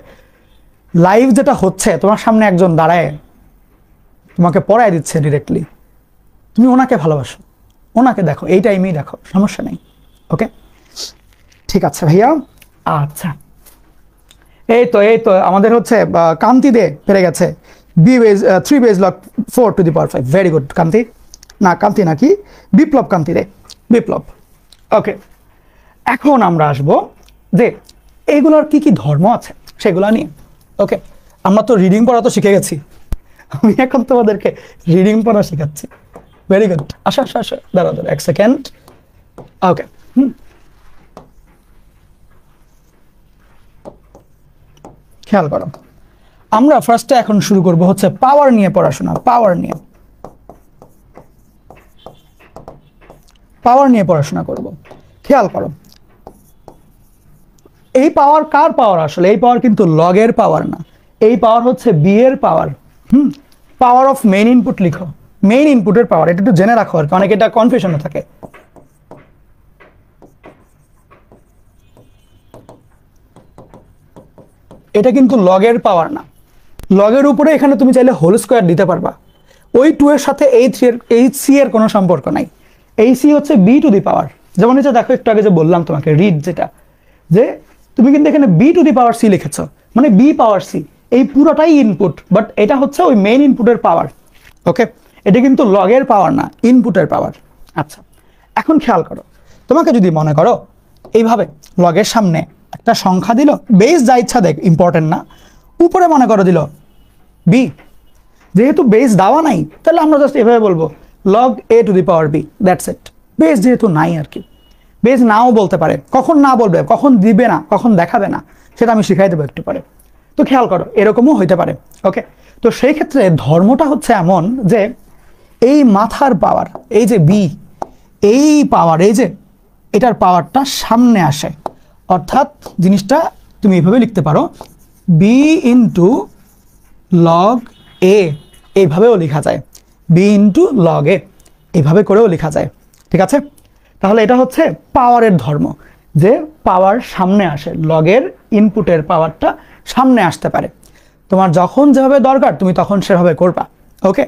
Speaker 1: লাইভ যেটা হচ্ছে তোমার সামনে একজন দাঁড়ায় তোমাকে পড়ায় দিচ্ছে ডিরেক্টলি, তুমি ওনাকে ভালোবাসো, ওনাকে দেখো, এই টাইমেই দেখো, সমস্যা নেই। ওকে, ঠিক আছে ভাইয়া। আচ্ছা, এই তো আমাদের হচ্ছে কান্তি দে পেরে গেছে B base 3 base log 4 to the power 5। Very good Kanti, না কান্তি নাকি বিপ্লব, কান্তি দে, বিপ্লব। ওকে, এখন আমরা আসবো যে এইগুলোর কি কি ধর্ম আছে সেগুলো নিয়ে। ওকে, আমরা তো রিডিং পড়া তো শিখে গেছি, আমি এখন তোমাদেরকে রিডিং পড়া শেখাচ্ছি। ভেরি গুড, আসো দাঁড়া 1 সেকেন্ড। ওকে, খেয়াল করো, আমরা ফার্স্টে এখন শুরু করব হচ্ছে পাওয়ার নিয়ে পড়াশোনা। পাওয়ার নিয়ে পড়াশোনা করব। খেয়াল করো, এই পাওয়ার কার পাওয়ার? আসলে এই পাওয়ার কিন্তু লগের পাওয়ার না, এই পাওয়ার হচ্ছে বি এর পাওয়ার। পাওয়ার অফ মেইন ইনপুট লিখো, মেইন ইনপুটের পাওয়ার, এটা একটু জেনে রাখো আর কি, অনেকে এটা কনফিউশনে থাকে। এটা কিন্তু লগের পাওয়ার না, লগের উপরে এখানে তুমি চাইলে হোল স্কোয়ার দিতে পারবা। ওই 2 এর সাথে এই সি এর কোনো সম্পর্ক নাই। এই সি হচ্ছে বি টু দি পাওয়ার, যেমন এটা দেখো একটু আগে যে বললাম তোমাকে রিড, যেটা যে তুমি কিন্তু এখানে B to the power C লিখেছ, মানে বি পাওয়ার সি, এই পুরোটাই ইনপুট, বাট এটা হচ্ছে ওই মেইন ইনপুটের পাওয়ার। ওকে, এটা কিন্তু লগের পাওয়ার না, ইনপুটের পাওয়ার। আচ্ছা, এখন খেয়াল করো, তোমাকে যদি মনে করো এইভাবে লগের সামনে একটা সংখ্যা দিল, বেস যা ইচ্ছা দেখ, ইম্পর্টেন্ট না, উপরে মনে করো দিল বি, যেহেতু বেস দেওয়া নাই তাহলে আমরা জাস্ট এভাবে বলবো log a to the power b, that's it. Base যেহেতু নাই আর কি, বেস নাও বলতে পারে, কখন না বলবে, কখন দিবে না, কখন দেখাবে না, সেটা আমি শিখাই দেবো একটু পরে। তো খেয়াল করো, এরকমও হইতে পারে। ওকে, তো সেই ক্ষেত্রে ধর্মটা হচ্ছে এমন যে এই মাথার পাওয়ার, এই যে বি, এই পাওয়ার, এই যে এটার পাওয়ারটা সামনে আসে, অর্থাৎ জিনিসটা তুমি এভাবে লিখতে পারো বি ইন্টু লগ এ, এইভাবেও লেখা যায়, বি ইন্টু লগ এ, এইভাবে করেও লেখা যায়। ঠিক আছে, তাহলে এটা হচ্ছে পাওয়ারের ধর্ম, যে পাওয়ার সামনে আসে, লগের ইনপুটের পাওয়ারটা সামনে আসতে পারে, তোমার যখন যেভাবে দরকার তুমি তখন সেভাবে করবা। ওকে,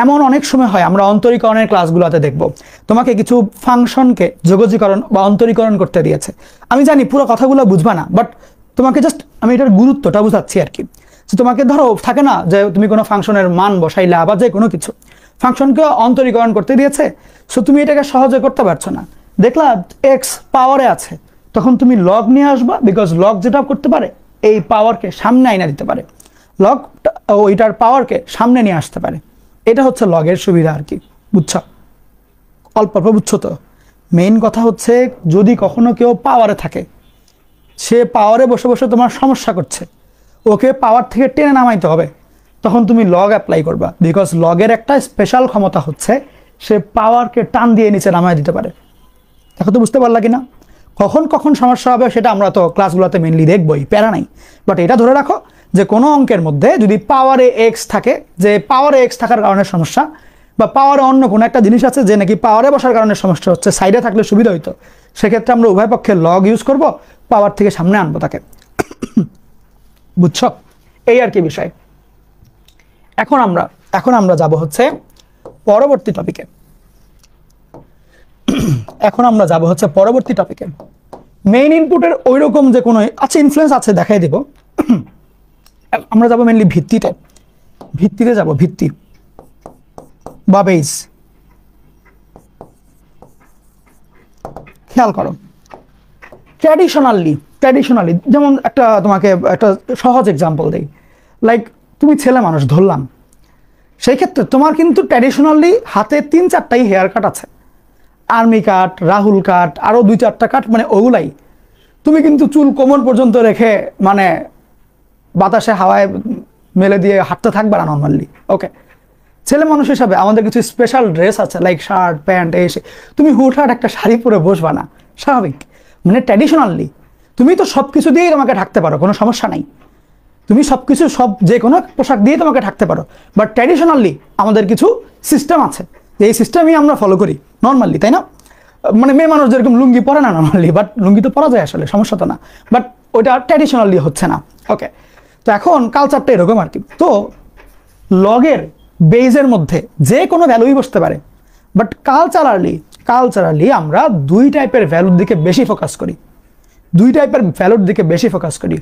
Speaker 1: এমন অনেক সময় হয়, আমরা অন্তরীকরণের ক্লাসগুলোতে দেখব, তোমাকে কিছু ফাংশনকে যোগজীকরণ বা অন্তরীকরণ করতে দিয়েছে। আমি জানি পুরো কথাগুলো বুঝবা না, বাট তোমাকে জাস্ট আমি এটার গুরুত্বটা বুঝাচ্ছি আর কি। তোমাকে ধরো থাকে না যে তুমি কোনো ফাংশনের মান বসাইলা বা যে কোনো কিছু, ফাংশনকে অন্তরীকরণ করতে দিয়েছে, সো তুমি এটাকে সহজে করতে পারছো না, দেখলা এক্স পাওয়ারে আছে, তখন তুমি লগ নিয়ে আসবা, বিকজ লগ যেটা করতে পারে এই পাওয়ারকে সামনে আইনা দিতে পারে, লগ ওইটার পাওয়ারকে সামনে নিয়ে আসতে পারে। এটা হচ্ছে লগের সুবিধা আর কি, বুঝছো? অল্প অল্প বুঝছো তো? মেইন কথা হচ্ছে যদি কখনো কেউ পাওয়ারে থাকে, সে পাওয়ারে বসে বসে তোমার সমস্যা করছে, ওকে পাওয়ার থেকে টেনে নামাইতে হবে, তখন তুমি লগ অ্যাপ্লাই করবা, বিকজ লগের একটা স্পেশাল ক্ষমতা হচ্ছে সে পাওয়ারকে টান দিয়ে নিচে নামায় দিতে পারে। দেখো তো বুঝতে পারলা কিনা? কখন কখন সমস্যা হবে সেটা আমরা তো ক্লাসগুলোতে মেনলি দেখবই, প্যারা নাই। বাট এটা ধরে রাখো যে কোনো অঙ্কের মধ্যে যদি পাওয়ারে এক্স থাকে, যে পাওয়ারে এক্স থাকার কারণে সমস্যা, বা পাওয়ারে অন্য কোনো একটা জিনিস আছে যে নাকি পাওয়ারে বসার কারণে সমস্যা হচ্ছে, সাইডে থাকলে সুবিধা হইতো, সেক্ষেত্রে আমরা উভয় পক্ষে লগ ইউজ করব, পাওয়ার থেকে সামনে আনবো তাকে। বুঝছো? এই আর কি বিষয়। এখন আমরা যাব হচ্ছে পরবর্তী টপিকে। মেইন ইনপুটের ওইরকম যে কোনো আচ্ছা ইনফ্লুয়েন্স আছে, দেখাই দিব। আমরা যাব মেইনলি ভিত্তিতে যাব, ভিত্তি বা বেস। খেয়াল করো, ট্র্যাডিশনালি যেমন তোমাকে একটা সহজ এক্সাম্পল দেই, লাইক তুমি ছেলে মানুষ ধরলাম, সেই ক্ষেত্রে তোমার কিন্তু ট্র্যাডিশনালি হাতে 3-4টাই হেয়ার কাট আছে, আর্মি কাট, রাহুল কাট, আরও 2-4টা কাট, মানে ওগুলাই। তুমি কিন্তু চুল কোমর পর্যন্ত রেখে মানে বাতাসে হাওয়ায় মেলে দিয়ে হাঁটতে থাকবে না নর্মালি। ওকে, ছেলে মানুষ হিসাবে আমাদের কিছু স্পেশাল ড্রেস আছে, লাইক শার্ট প্যান্ট, এসে তুমি হুটহাট একটা শাড়ি পরে বসবা না, স্বাভাবিক। মানে ট্র্যাডিশনালি তুমি তো সব কিছু দিয়েই তোমাকে ঢাকতে পারো, কোনো সমস্যা নাই। তুমি সব কিছু যে কোনো পোশাক দিয়ে তোমাকে ঢাকতে পারো, বাট ট্র্যাডিশনালি আমাদের কিছু সিস্টেম আছে, যে এই সিস্টেমই আমরা ফলো করি নর্মালি, তাই না? মানে মেয়ে মানুষ যেরকম লুঙ্গি পরে না নর্মালি, বাট লুঙ্গি তো পরা যায় আসলে, সমস্যা তো না, বাট ওইটা ট্র্যাডিশনালি হচ্ছে না। ওকে, তো এখন কালচারটা এরকম আর কি। তো লগের বেজের মধ্যে যে কোনো ভ্যালুই বসতে পারে, বাট কালচারালি আমরা 2 টাইপের ভ্যালুর দিকে বেশি ফোকাস করি।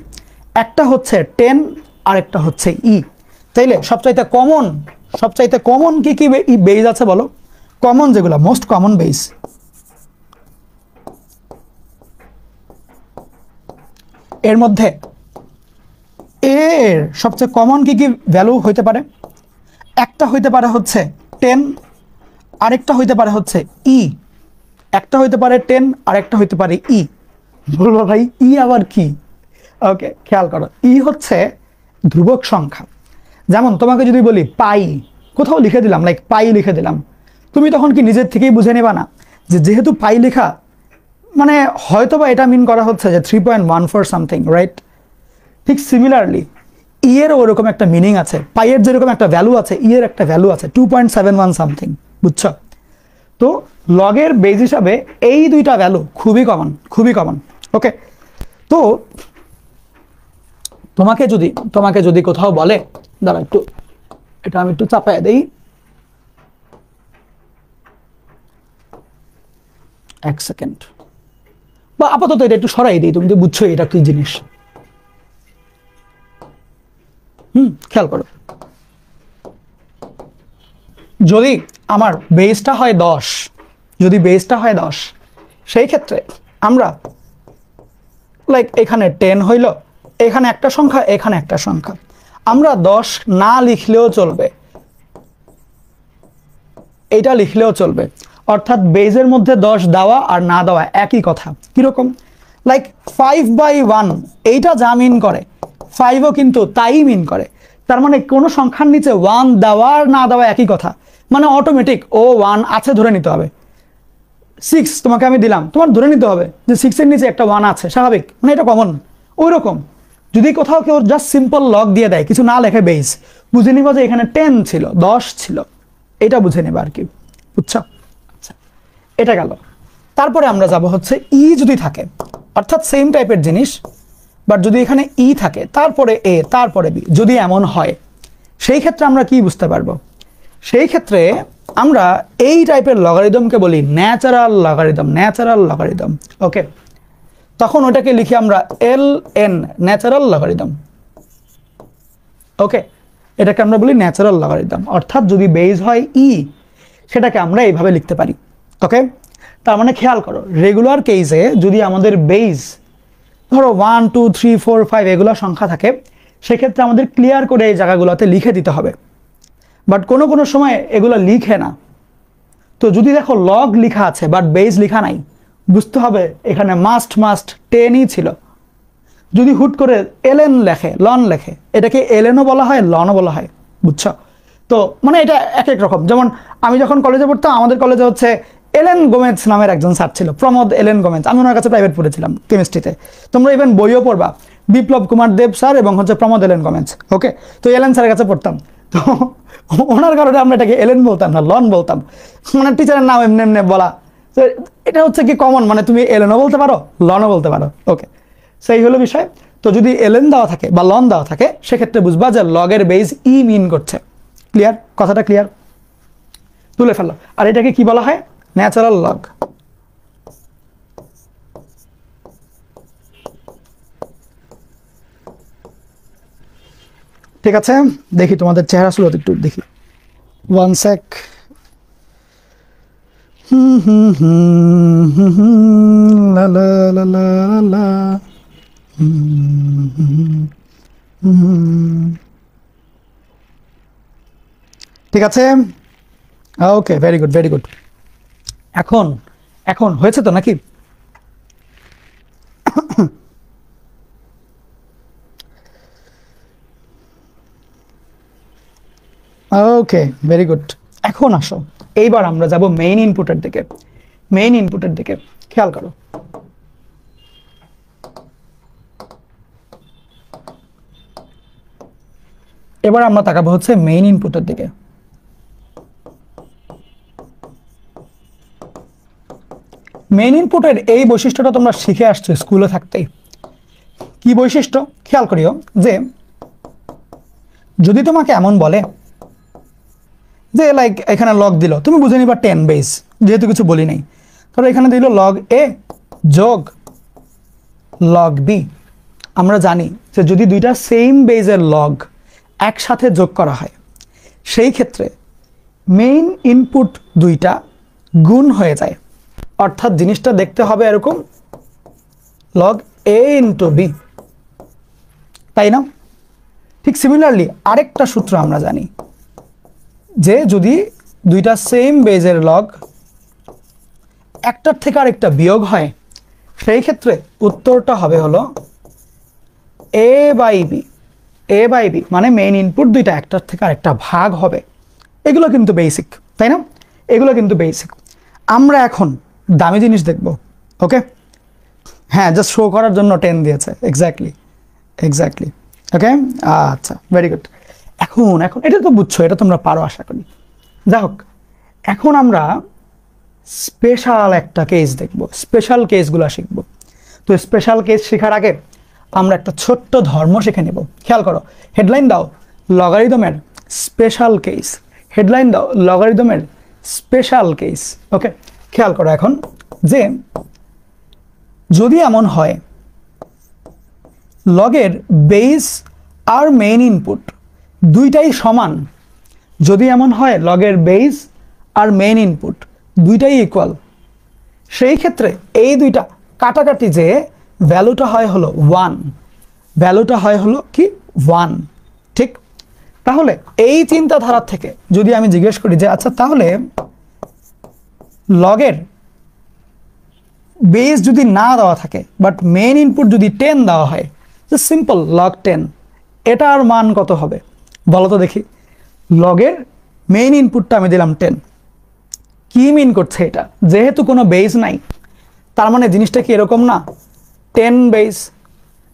Speaker 1: একটা হচ্ছে 10 আর একটা হচ্ছে ই। তাইলে সবচাইতে কমন কি বেজ আছে বলো? কমন যেগুলো, মোস্ট কমন বেজ, এর মধ্যে এর সবচেয়ে কমন কি ভ্যালু হইতে পারে? একটা হইতে পারে হচ্ছে 10, আরেকটা হইতে পারে হচ্ছে ই। একটা হইতে পারে 10, আরেকটা হইতে পারে ই। বলবো ভাই ই আবার কি? ওকে, খেয়াল করো, ই হচ্ছে ধ্রুবক সংখ্যা। যেমন তোমাকে যদি বলি পাই, কোথাও লিখে দিলাম, লাইক পাই লিখে দিলাম, তুমি তখন কি নিজের থেকেই বুঝে নেবা না যে যেহেতু পাই লেখা মানে হয়তোবা এটা মিন করা হচ্ছে যে 3.14 সামথিং, রাইট? ঠিক সিমিলারলি ই এর ওরকম একটা মিনিং আছে, পাইয়ের যেরকম একটা ভ্যালু আছে, ই এর একটা ভ্যালু আছে 2.71 সামথিং। বুঝছো? তো লগের বেজ হিসাবে এই 2টা ভ্যালু খুবই কমন। ওকে, তো তোমাকে যদি কোথাও বলে, দাঁড়া একটু এটা আমি একটু চাপায় দেই, 1 সেকেন্ড, বা আপাতত এটা একটু সরাই দিই, তুমি তো বুঝছো এটা কি জিনিস। খেয়াল করো, যদি আমার বেসটা হয় 10, সেই ক্ষেত্রে আমরা লাইক এখানে 10 হইল, এখানে একটা সংখ্যা, এখানে একটা সংখ্যা, আমরা 10 না লিখলেও চলবে, এটা লিখলেও চলবে। অর্থাৎ বেজের মধ্যে 10 দেওয়া আর না দেওয়া একই কথা। কিরকম? লাইক 5/1 এইটা যা মিন করে, 5ও কিন্তু তাই মিন করে। তার মানে কোনো সংখ্যার নিচে 1 দেওয়া আর না দেওয়া একই কথা, মানে অটোমেটিক ও 1 আছে ধরে নিতে হবে। 6 তোমাকে আমি দিলাম, তোমার ধরে নিতে হবে যে 6 এর নিচে একটা 1 আছে, স্বাভাবিক, মানে এটা কমন। ওই রকম যদি কোথাও কেউ জাস্ট সিম্পল লগ দিয়ে দেয়, কিছু না লেখে বেস, বুঝে নিবা যে এখানে 10 ছিল, 10 ছিল, এটা বুঝে নেবা আর কি। বুঝছো? আচ্ছা, এটা গেল। তারপরে আমরা যাব হচ্ছে ই যদি থাকে, অর্থাৎ সেম টাইপের জিনিস, বাট যদি এখানে ই থাকে তারপরে এ তারপরে বি, যদি এমন হয়, সেই ক্ষেত্রে আমরা কি বুঝতে পারবো? সেই ক্ষেত্রে আমরা এই টাইপের লগারিদমকে বলি ন্যাচারাল লগারিদম। ওকে, তখন ওটাকে লিখি আমরা LN, ন্যাচারাল লগারিদম। ওকে, এটাকে আমরা বলি ন্যাচারাল লগারিদম। অর্থাৎ যদি বেজ হয় ই, সেটাকে আমরা এইভাবে লিখতে পারি। ওকে, তার মানে খেয়াল করো, রেগুলার কেসে যদি আমাদের বেজ ধরো 1 2 3 4 5 এগুলো সংখ্যা থাকে, সেক্ষেত্রে আমাদের ক্লিয়ার করে এই জায়গাগুলোতে লিখে দিতে হবে। বাট কোনো সময় এগুলো লিখে না, তো যদি দেখো লগ লেখা আছে বাট বেজ লেখা নাই, বুঝতে হবে এখানে মাস্ট 10ই ছিল। যদি হুট করে ln লেখে, লন লেখে, এটাকে lnও বলা হয়, লনও বলা হয়। বুঝছো? তো মানে এটা এক এক রকম। যেমন আমি যখন কলেজে পড়তাম, আমাদের কলেজে হচ্ছে এলেন গোমেজ নামের একজন স্যার ছিল, প্রমোদ এলেন গোমেজ। আমি ওনার কাছে প্রাইভেট পড়েছিলাম কেমিস্ট্রিতে। তোমরা ইভেন বইও পড়বা, বিপ্লব কুমার দেব স্যার এবং হচ্ছে প্রমোদ এলেন গোমেজ। ওকে, তো এলেন স্যারের কাছে পড়তাম। তো ওনার কারণে আমরা এটাকে এলেন বলতাম না, লন বলতাম। মানে টিচারের নাম এমনি এমনি বলা, তো এটা হচ্ছে কি কমন, মানে তুমি এলেনও বলতে পারো, লনও বলতে পারো। ওকে, সেই হলো বিষয়। তো যদি এলেন দেওয়া থাকে বা লন দেওয়া থাকে, সেক্ষেত্রে বুঝবা যে লগের বেজ ই মিন করছে। ক্লিয়ার? কথাটা ক্লিয়ার? তুলে ফেলো। আর এটাকে কি বলা হয়? Natural log. ঠিক আছে, দেখি তোমাদের চেহারা সুরত একটু দেখি। One sec. লা লা লা লা লা। ঠিক আছে, okay, very good very good. এখন এখন হয়েছে তো নাকি? Okay, very good. এখন আসো, এইবার আমরা যাব মেইন ইনপুটের দিকে। মেইন ইনপুটের দিকে খেয়াল করো। এবার আমরা তাকাবো হচ্ছে মেইন ইনপুটের দিকে। মেইন ইনপুটের এই বৈশিষ্ট্যটা তোমরা শিখে আসছো স্কুলে থাকতেই। কি বৈশিষ্ট্য? খেয়াল করিও যে যদি তোমাকে এমন বলে যে লাইক এখানে লগ দিল, তুমি বুঝে নিবা 10 বেস, যেহেতু কিছু বলি নাই। তাহলে এখানে দিল লগ এ যোগ লগ বি। আমরা জানি যে যদি দুইটা সেম বেজের লগ একসাথে যোগ করা হয়, সেই ক্ষেত্রে মেইন ইনপুট দুইটা গুণ হয়ে যায়। অর্থাৎ জিনিসটা দেখতে হবে এরকম, লগ এ ইন্টু বি, তাই না? ঠিক সিমিলারলি আরেকটা সূত্র আমরা জানি যে যদি দুইটা সেম বেজের লগ একটার থেকে আরেকটা বিয়োগ হয়, সেই ক্ষেত্রে উত্তরটা হবে হলো A by B. A by B মানে মেইন ইনপুট দুইটা একটার থেকে আরেকটা ভাগ হবে। এগুলো কিন্তু বেসিক, তাই না? এগুলো কিন্তু বেসিক। আমরা এখন দামি জিনিস দেখব। ওকে, হ্যাঁ, জাস্ট শো করার জন্য 10 দিয়েছে। Exactly exactly. ওকে, আচ্ছা, ভেরি গুড। এখন এখন এটা তো বুঝছো, এটা তোমরা পারো আশা করি। যাই হোক, এখন আমরা স্পেশাল একটা কেস দেখব, স্পেশাল কেসগুলো শিখব। তো স্পেশাল কেস শেখার আগে আমরা একটা ছোট্ট ধর্ম শিখে নেব। খেয়াল করো, হেডলাইন দাও লগারিদমের স্পেশাল কেস। হেডলাইন দাও লগারিদমের স্পেশাল কেস। ওকে, খেয়াল করো এখন যে যদি এমন হয় লগের বেস আর মেইন ইনপুট দুইটাই সমান, যদি এমন হয় লগের বেস আর মেইন ইনপুট দুইটাই ইকুয়াল, সেই ক্ষেত্রে এই দুইটা কাটাকাটি যে ভ্যালুটা হয় হলো 1, ভ্যালুটা হয় হলো কি 1। ঠিক? তাহলে এই চিন্তাধারা থেকে যদি আমি জিজ্ঞেস করি যে আচ্ছা তাহলে লগের বেস যদি না দেওয়া থাকে বাট মেইন ইনপুট যদি 10 দেওয়া হয়, সিম্পল লগ 10, এটার মান কত হবে বলো তো দেখি। লগের মেইন ইনপুটটা আমি দিলাম 10, কি মিন করছে এটা? যেহেতু কোনো বেস নাই, তার মানে জিনিসটা কি এরকম না, 10 বেস,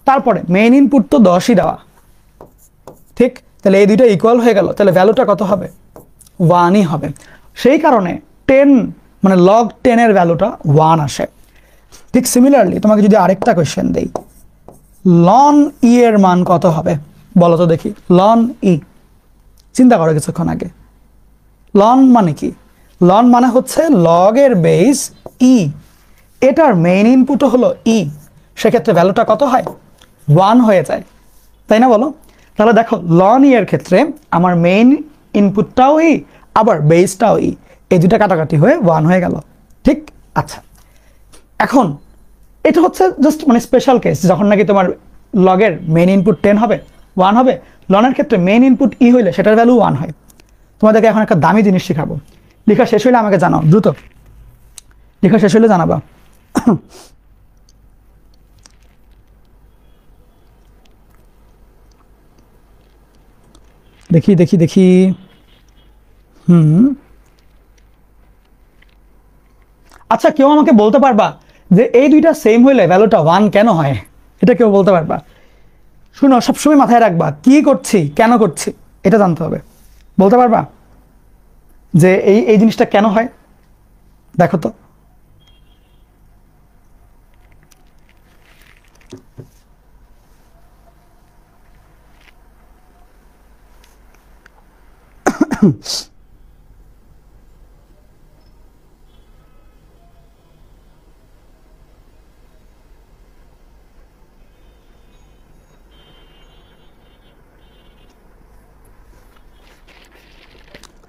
Speaker 1: তারপরে মেইন ইনপুট তো 10ই দেওয়া। ঠিক? তাহলে এই দুইটা ইকুয়াল হয়ে গেল, তাহলে ভ্যালুটা কত হবে? 1ই হবে। সেই কারণে 10 মানে লগ 10 এর ভ্যালুটা 1 আসে। ঠিক সিমিলারলি তোমাকে যদি আরেকটা কোয়েশ্চেন দেই, লন ই এর মান কত হবে বলো তো দেখি। লন ই, চিন্তা করো কিছুক্ষণ আগে। লন মানে কি? লন মানে হচ্ছে লগের বেস ই, এটার মেইন ইনপুটও হলো ই, সেক্ষেত্রে ভ্যালুটা কত হয়? 1 হয়ে যায়, তাই না বলো? তাহলে দেখো লন ই এর ক্ষেত্রে আমার মেইন ইনপুটটাও ই আবার বেসটাও ই, এই দুটা কাটাকাটি হয়ে 1 হয়ে গেল। ঠিক? আচ্ছা, এখন এটা হচ্ছে জাস্ট মানে স্পেশাল কেস, যখন নাকি তোমার লগের মেইন ইনপুট 10 হবে, 1 হবে। লনের ক্ষেত্রে মেইন ইনপুট ই হইলে সেটার ভ্যালু 1 হয়। তোমাদেরকে এখন একটা দামি জিনিস শেখাবো। লেখা শেষ হইলে আমাকে জানাও দ্রুত, লেখা শেষ হইলে জানাবা। দেখি দেখি দেখি আচ্ছা, কেউ আমাকে বলতে পারবা যে এই দুইটা সেম হইলে ভ্যালুটা 1 কেন হয়? এটা কেউ বলতে পারবা? শুনো, সবসময় মাথায় রাখবা কি করছি, কেন করছি, এটা জানতে হবে। বলতে পারবা যে এই জিনিসটা কেন হয়? দেখো তো।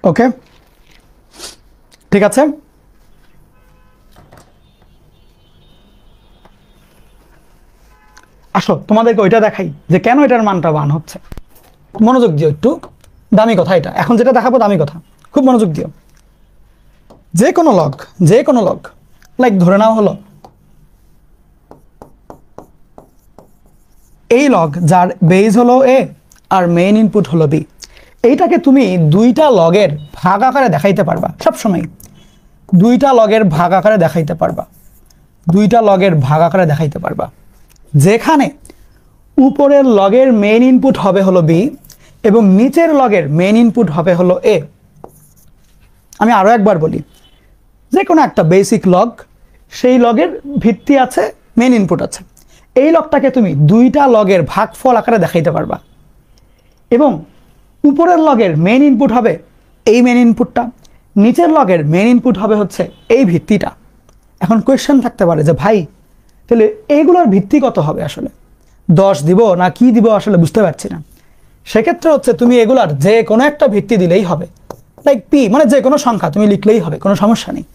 Speaker 1: ওকে, ঠিক আছে। আসো তোমাদেরকে ওইটা দেখাই যে কেন এটার মানটা 1 হচ্ছে। মনোযোগ দিও একটু, দামি কথা এটা। এখন যেটা দেখাবো দামি কথা, খুব মনোযোগ দিও। যে কোনো লগ লাইক ধরে নাও হলো এই লগ যার বেজ হলো এ আর মেইন ইনপুট হলো বি, এইটাকে তুমি দুইটা লগের ভাগ আকারে দেখাইতে পারবা সবসময়। দুইটা লগের ভাগ আকারে দেখাইতে পারবা, দুইটা লগের ভাগ আকারে দেখাইতে পারবা, যেখানে উপরের লগের মেইন ইনপুট হবে হলো বি এবং নিচের লগের মেইন ইনপুট হবে হলো এ। আমি আরো একবার বলি, যে কোনো একটা বেসিক লগ, সেই লগের ভিত্তি আছে, মেইন ইনপুট আছে। এই লগটাকে তুমি দুইটা লগের ভাগফল আকারে দেখাইতে পারবা এবং উপরের লগের মেইন ইনপুট হবে এই মেইন ইনপুটটা, নিচের লগের মেইন ইনপুট হবে হচ্ছে এই ভিত্তিটা। এখন কোয়েশ্চেন থাকতে পারে যে ভাই তাহলে এইগুলোর ভিত্তি কত হবে, আসলে 10 দিব না কি দিব আসলে বুঝতে পারছি না। সেক্ষেত্রে হচ্ছে তুমি এগুলার যে কোনো একটা ভিত্তি দিলেই হবে, লাইক পি মানে যে কোনো সংখ্যা তুমি লিখলেই হবে, কোনো সমস্যা নেই।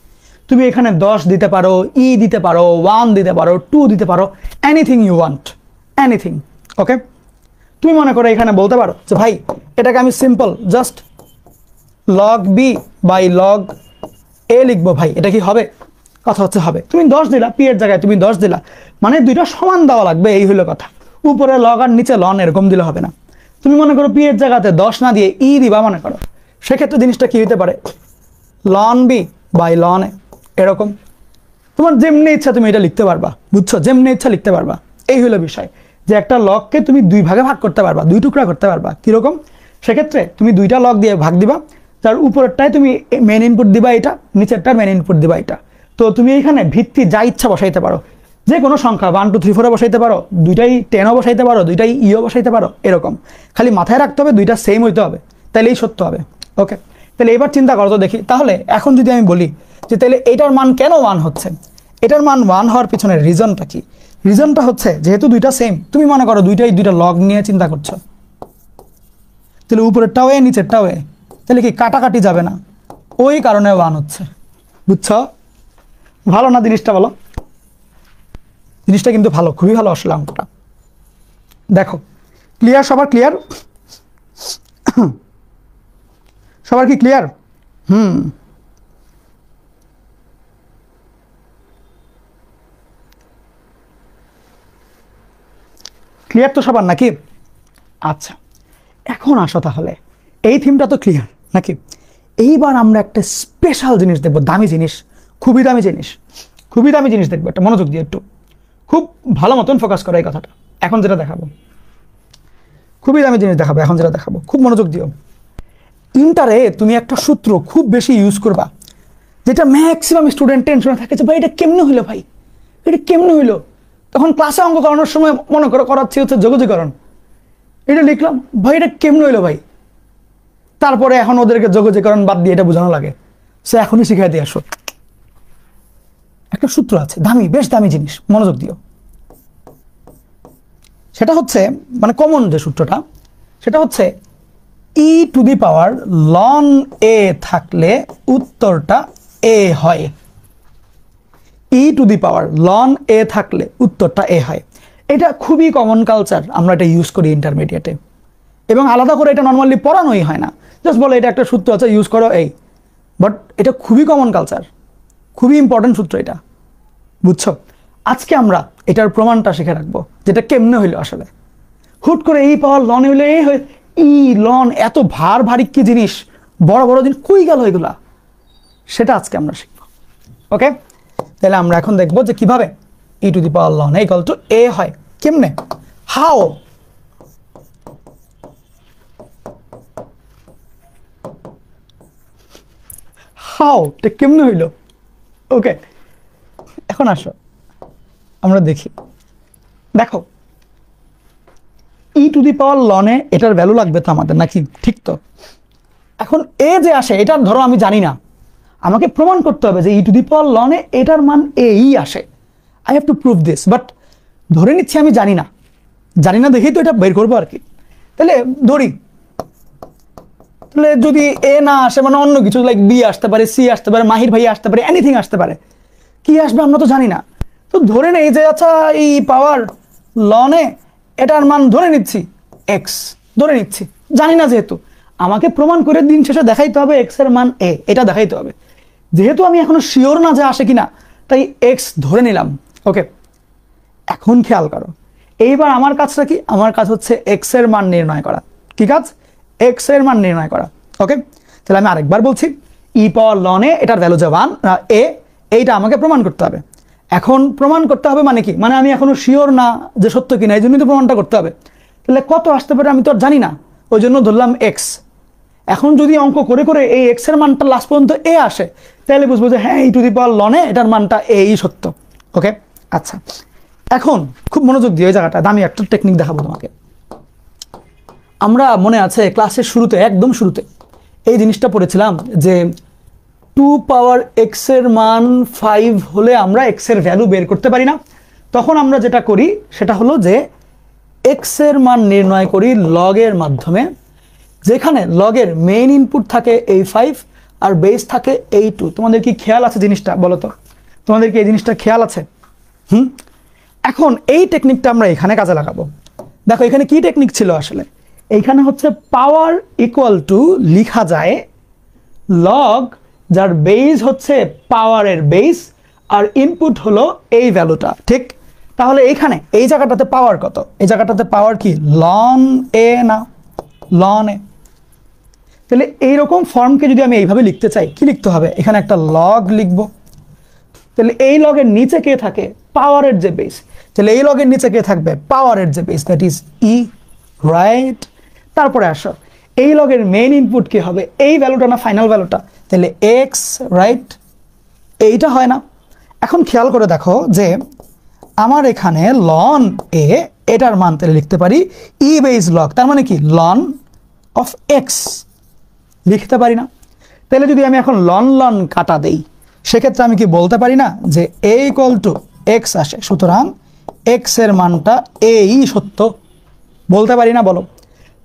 Speaker 1: তুমি এখানে 10 দিতে পারো, ই দিতে পারো, 1 দিতে পারো, 2 দিতে পারো, এনিথিং ইউ ওয়ান্ট, এনিথিং। ওকে, তুমি মনে করো এখানে বলতে পারো যে ভাই এটাকে আমি simple just log B by log A লিখবো। ভাই এটা কি হবে? কথা হচ্ছে হবে। তুমি 10 দিলা, পি এর জায়গায় তুমি 10 দিলা, মানে দুইটা সমান দেওয়া লাগবে, এই হলো কথা। উপরে লগ আর নিচে লন এরকম দিলে হবে না। তুমি মনে করো পি এর জায়গাতে 10 না দিয়ে ই দিবা মনে করো, সেক্ষেত্রে জিনিসটা কি হতে পারে, লন বি বাই লন এ, এরকম। তোমার যেমনি ইচ্ছা তুমি এটা লিখতে পারবা, বুঝছো? যেমনি ইচ্ছা লিখতে পারবা। এই হলো বিষয় যে একটা লগকে তুমি দুই ভাগে ভাগ করতে পারবা, দুই টুকরা করতে পারবা। কিরকম? সেক্ষেত্রে তুমি দুইটা লগ দিয়ে ভাগ দিবা, তার উপরেরটায় তুমি মেন ইনপুট দিবা এটা, নিচেরটা মেন ইনপুট দিবা এটা। তো তুমি এখানে ভিত্তি যা ইচ্ছা বসাইতে পারো, যে কোনো সংখ্যা 1 2 3 4 বসাইতে পারো, দুইটাই 10ও বসাইতে পারো, দুইটাই ইও বসাইতে পারো, এরকম। খালি মাথায় রাখতে হবে দুইটা সেম হইতে হবে, তাহলেই সত্য হবে। ওকে, তাহলে এবার চিন্তা করো তো দেখি, তাহলে এখন যদি আমি বলি যে তাহলে এটার মান কেন 1 হচ্ছে, এটার মান 1 হওয়ার পিছনের রিজনটা কি? রিজনটা হচ্ছে যেহেতু দুইটা সেম, তুমি মনে করো দুইটা লগ নিয়ে চিন্তা করছো, তাহলে উপরেরটাও এ নিচেরটাও এ, তাহলে কি কাটাকাটি যাবে না? ওই কারণে 1 হচ্ছে, বুঝছো? ভালো না জিনিসটা? বলো, জিনিসটা কিন্তু ভালো, খুবই ভালো আসলে অঙ্কটা। দেখো, ক্লিয়ার? সবার ক্লিয়ার? সবার কি ক্লিয়ার? ক্লিয়ার তো সবার নাকি? আচ্ছা, এখন আসো তাহলে, এই থিমটা তো ক্লিয়ার নাকি? এইবার আমরা একটা স্পেশাল জিনিস দেখবো, দামি জিনিস, খুবই দামি জিনিস, খুবই দামি জিনিস দেখবো। একটা মনোযোগ দিয়ে একটু খুব ভালো মতন ফোকাস করো এই কথাটা। এখন যেটা দেখাবো খুবই দামি জিনিস দেখাবো, এখন যেটা দেখাবো খুব মনোযোগ দিও। ইন্টারে তুমি একটা সূত্র খুব বেশি ইউজ করবা, যেটা ম্যাক্সিমাম স্টুডেন্ট টেনশনে থাকে যে ভাই এটা কেমনে হইলো, ভাই এটা কেমনে হইলো। তখন ক্লাসে অঙ্ক করানোর সময় মনে করো করাচ্ছি হচ্ছে যোগজীকরণ, এটা লিখলাম, ভাই এটা কেমনে হইলো ভাই। তারপরে এখন ওদেরকে যোগজীকরণ বাদ দিয়ে এটা বোঝানো লাগে, সে এখনই শিখাই দিয়ে আসো। একটা সূত্র আছে দামি, বেশ দামি জিনিস, মনোযোগ দিও। সেটা হচ্ছে মানে কমন যে সূত্রটা, সেটা হচ্ছে ই টু দি পাওয়ার লন এ থাকলে উত্তরটা এ হয়। ই টু দি পাওয়ার লন এ থাকলে উত্তরটা এ হয়। এটা খুবই কমন কালচার, আমরা এটা ইউজ করি ইন্টারমিডিয়েটে, এবং আলাদা করে এটা নর্মালি পড়ানোই হয় না, জাস্ট বলে এটা একটা সূত্র আছে ইউজ করো এই। বাট এটা খুবই কমন কালচার, খুবই ইম্পর্টেন্ট সূত্র এটা, বুঝছো? আজকে আমরা এটার প্রমাণটা শিখে রাখবো, যেটা কেমনে হইলো আসলে। হুট করে এই পাওয়ার লন হইলো এই ই লন এত ভারী কি জিনিস, বড় বড় জিনিস কই গেল এগুলা, সেটা আজকে আমরা শিখব। ওকে, তাহলে আমরা এখন দেখব যে কিভাবে E to the power ln equal to A হয়, কেমনে, হাউ। এটা কেমনে হইল? ওকে, এখন আসো আমরা দেখি। দেখো ই টু দি পাওয়ার লনে এটার ভ্যালু লাগবে তো আমাদের, নাকি? ঠিক তো। এখন এ যে আসে, এটা ধরো আমি জানি না, আমাকে প্রমাণ করতে হবে যে ই টু দি পাওয়ার লনে এটার মান এই আসে। I have to prove this, but ধরে নিচ্ছি আমি জানি না, জানি না দেখেই তো এটা বের করবো আর কি। তাহলে ধরি, তাহলে যদি এ না আসে মানে অন্য কিছু, লাইক বি আসতে পারে, সি আসতে পারে, মাহির ভাই আসতে পারে, এনিথিং আসতে পারে, কি আসবে আমরা তো জানি না। তো ধরে নেই যে আচ্ছা এই পাওয়ার লনে এটার মান ধরে নিচ্ছি এক্স, ধরে নিচ্ছি, জানি না যেহেতু, আমাকে প্রমাণ করে দিন শেষে দেখাইতে হবে এক্স এর মান এ, এটা দেখাইতে হবে। যেহেতু আমি এখনো শিওর না যে আসে কিনা, তাই এক্স ধরে নিলাম। ওকে, এখন খেয়াল করো, এইবার আমার কাজটা কি? আমার কাজ হচ্ছে এক্স এর মান নির্ণয় করা। কি কাজ? এক্স এর মান নির্ণয় করা। ওকে, তাহলে আমি আরেকবার বলছি, ই পাওয়ার লনে এটার ভ্যালু যে ওয়ান এ, এইটা আমাকে প্রমাণ করতে হবে। এখন প্রমাণ করতে হবে মানে কি? মানে আমি এখনো শিওর না যে সত্য কিনা, এই জন্যই তো প্রমাণটা করতে হবে। তাহলে কত আসতে পারে আমি তো আর জানি না, ওই জন্য ধরলাম এক্স। এখন যদি অঙ্ক করে করে এই এক্স এর মানটা লাস্ট পর্যন্ত এ আসে, তাহলে বুঝবো যে হ্যাঁ ই টু দি পাওয়ার লনে এটার মানটা এই সত্য। ওকে, আচ্ছা, এখন খুব মনোযোগ দিয়ে ওই জায়গাটা আমি একটা টেকনিক দেখাবো তোমাকে। আমরা মনে আছে ক্লাসের শুরুতে, একদম শুরুতে এই জিনিসটা পড়েছিলাম যে 2 পাওয়ার এক্স এর মান 5 হলে আমরা এক্স এর ভ্যালু বের করতে পারি না। তখন আমরা যেটা করি সেটা হলো যে এক্স এর মান নির্ণয় করি লগের মাধ্যমে, যেখানে লগের মেইন ইনপুট থাকে এই 5 আর বেস থাকে এই 2। তোমাদের কি খেয়াল আছে জিনিসটা? বলো তো, তোমাদের কি এই জিনিসটা খেয়াল আছে? এখন এই টেকনিকটা আমরা এখানে কাজে লাগাবো। দেখো এখানে কি টেকনিক ছিল আসলে, এইখানে হচ্ছে পাওয়ার ইকুয়াল টু লিখা যায় লগ, যার বেস হচ্ছে পাওয়ারের বেস আর ইনপুট হলো এই ভ্যালুটা, ঠিক? তাহলে এইখানে এই জায়গাটাতে পাওয়ার কত? এই জায়গাটাতে পাওয়ার কি? লন এ না, লন এ। তাহলে এইরকম ফর্মকে যদি আমি এইভাবে লিখতে চাই, কি লিখতে হবে? এখানে একটা লগ লিখবো। তাহলে এই লগের নিচে কে থাকে? পাওয়ারের যে বেস। তাহলে এই লগের নিচে কে থাকবে? পাওয়ারের যে base, that is E, right? তারপরে আসো, এই লগের মেইন ইনপুট কি হবে? এই ভ্যালুটা না ফাইনাল ভ্যালুটা, তাহলে এক্স, রাইট? এইটা হয় না? এখন খেয়াল করে দেখো যে আমার এখানে লন এ, এটার মান তাহলে লিখতে পারি ই বেস লগ, তার মানে কি? লন অফ এক্স লিখতে পারি না? তাহলে যদি আমি এখন লন লন কাটা দেই, সেক্ষেত্রে আমি কি বলতে পারি না যে এ ইকুয়াল টু এক্স আসে, সুতরাং এক্স এর মানটা এই সত্য? বলতে পারি না? বলো।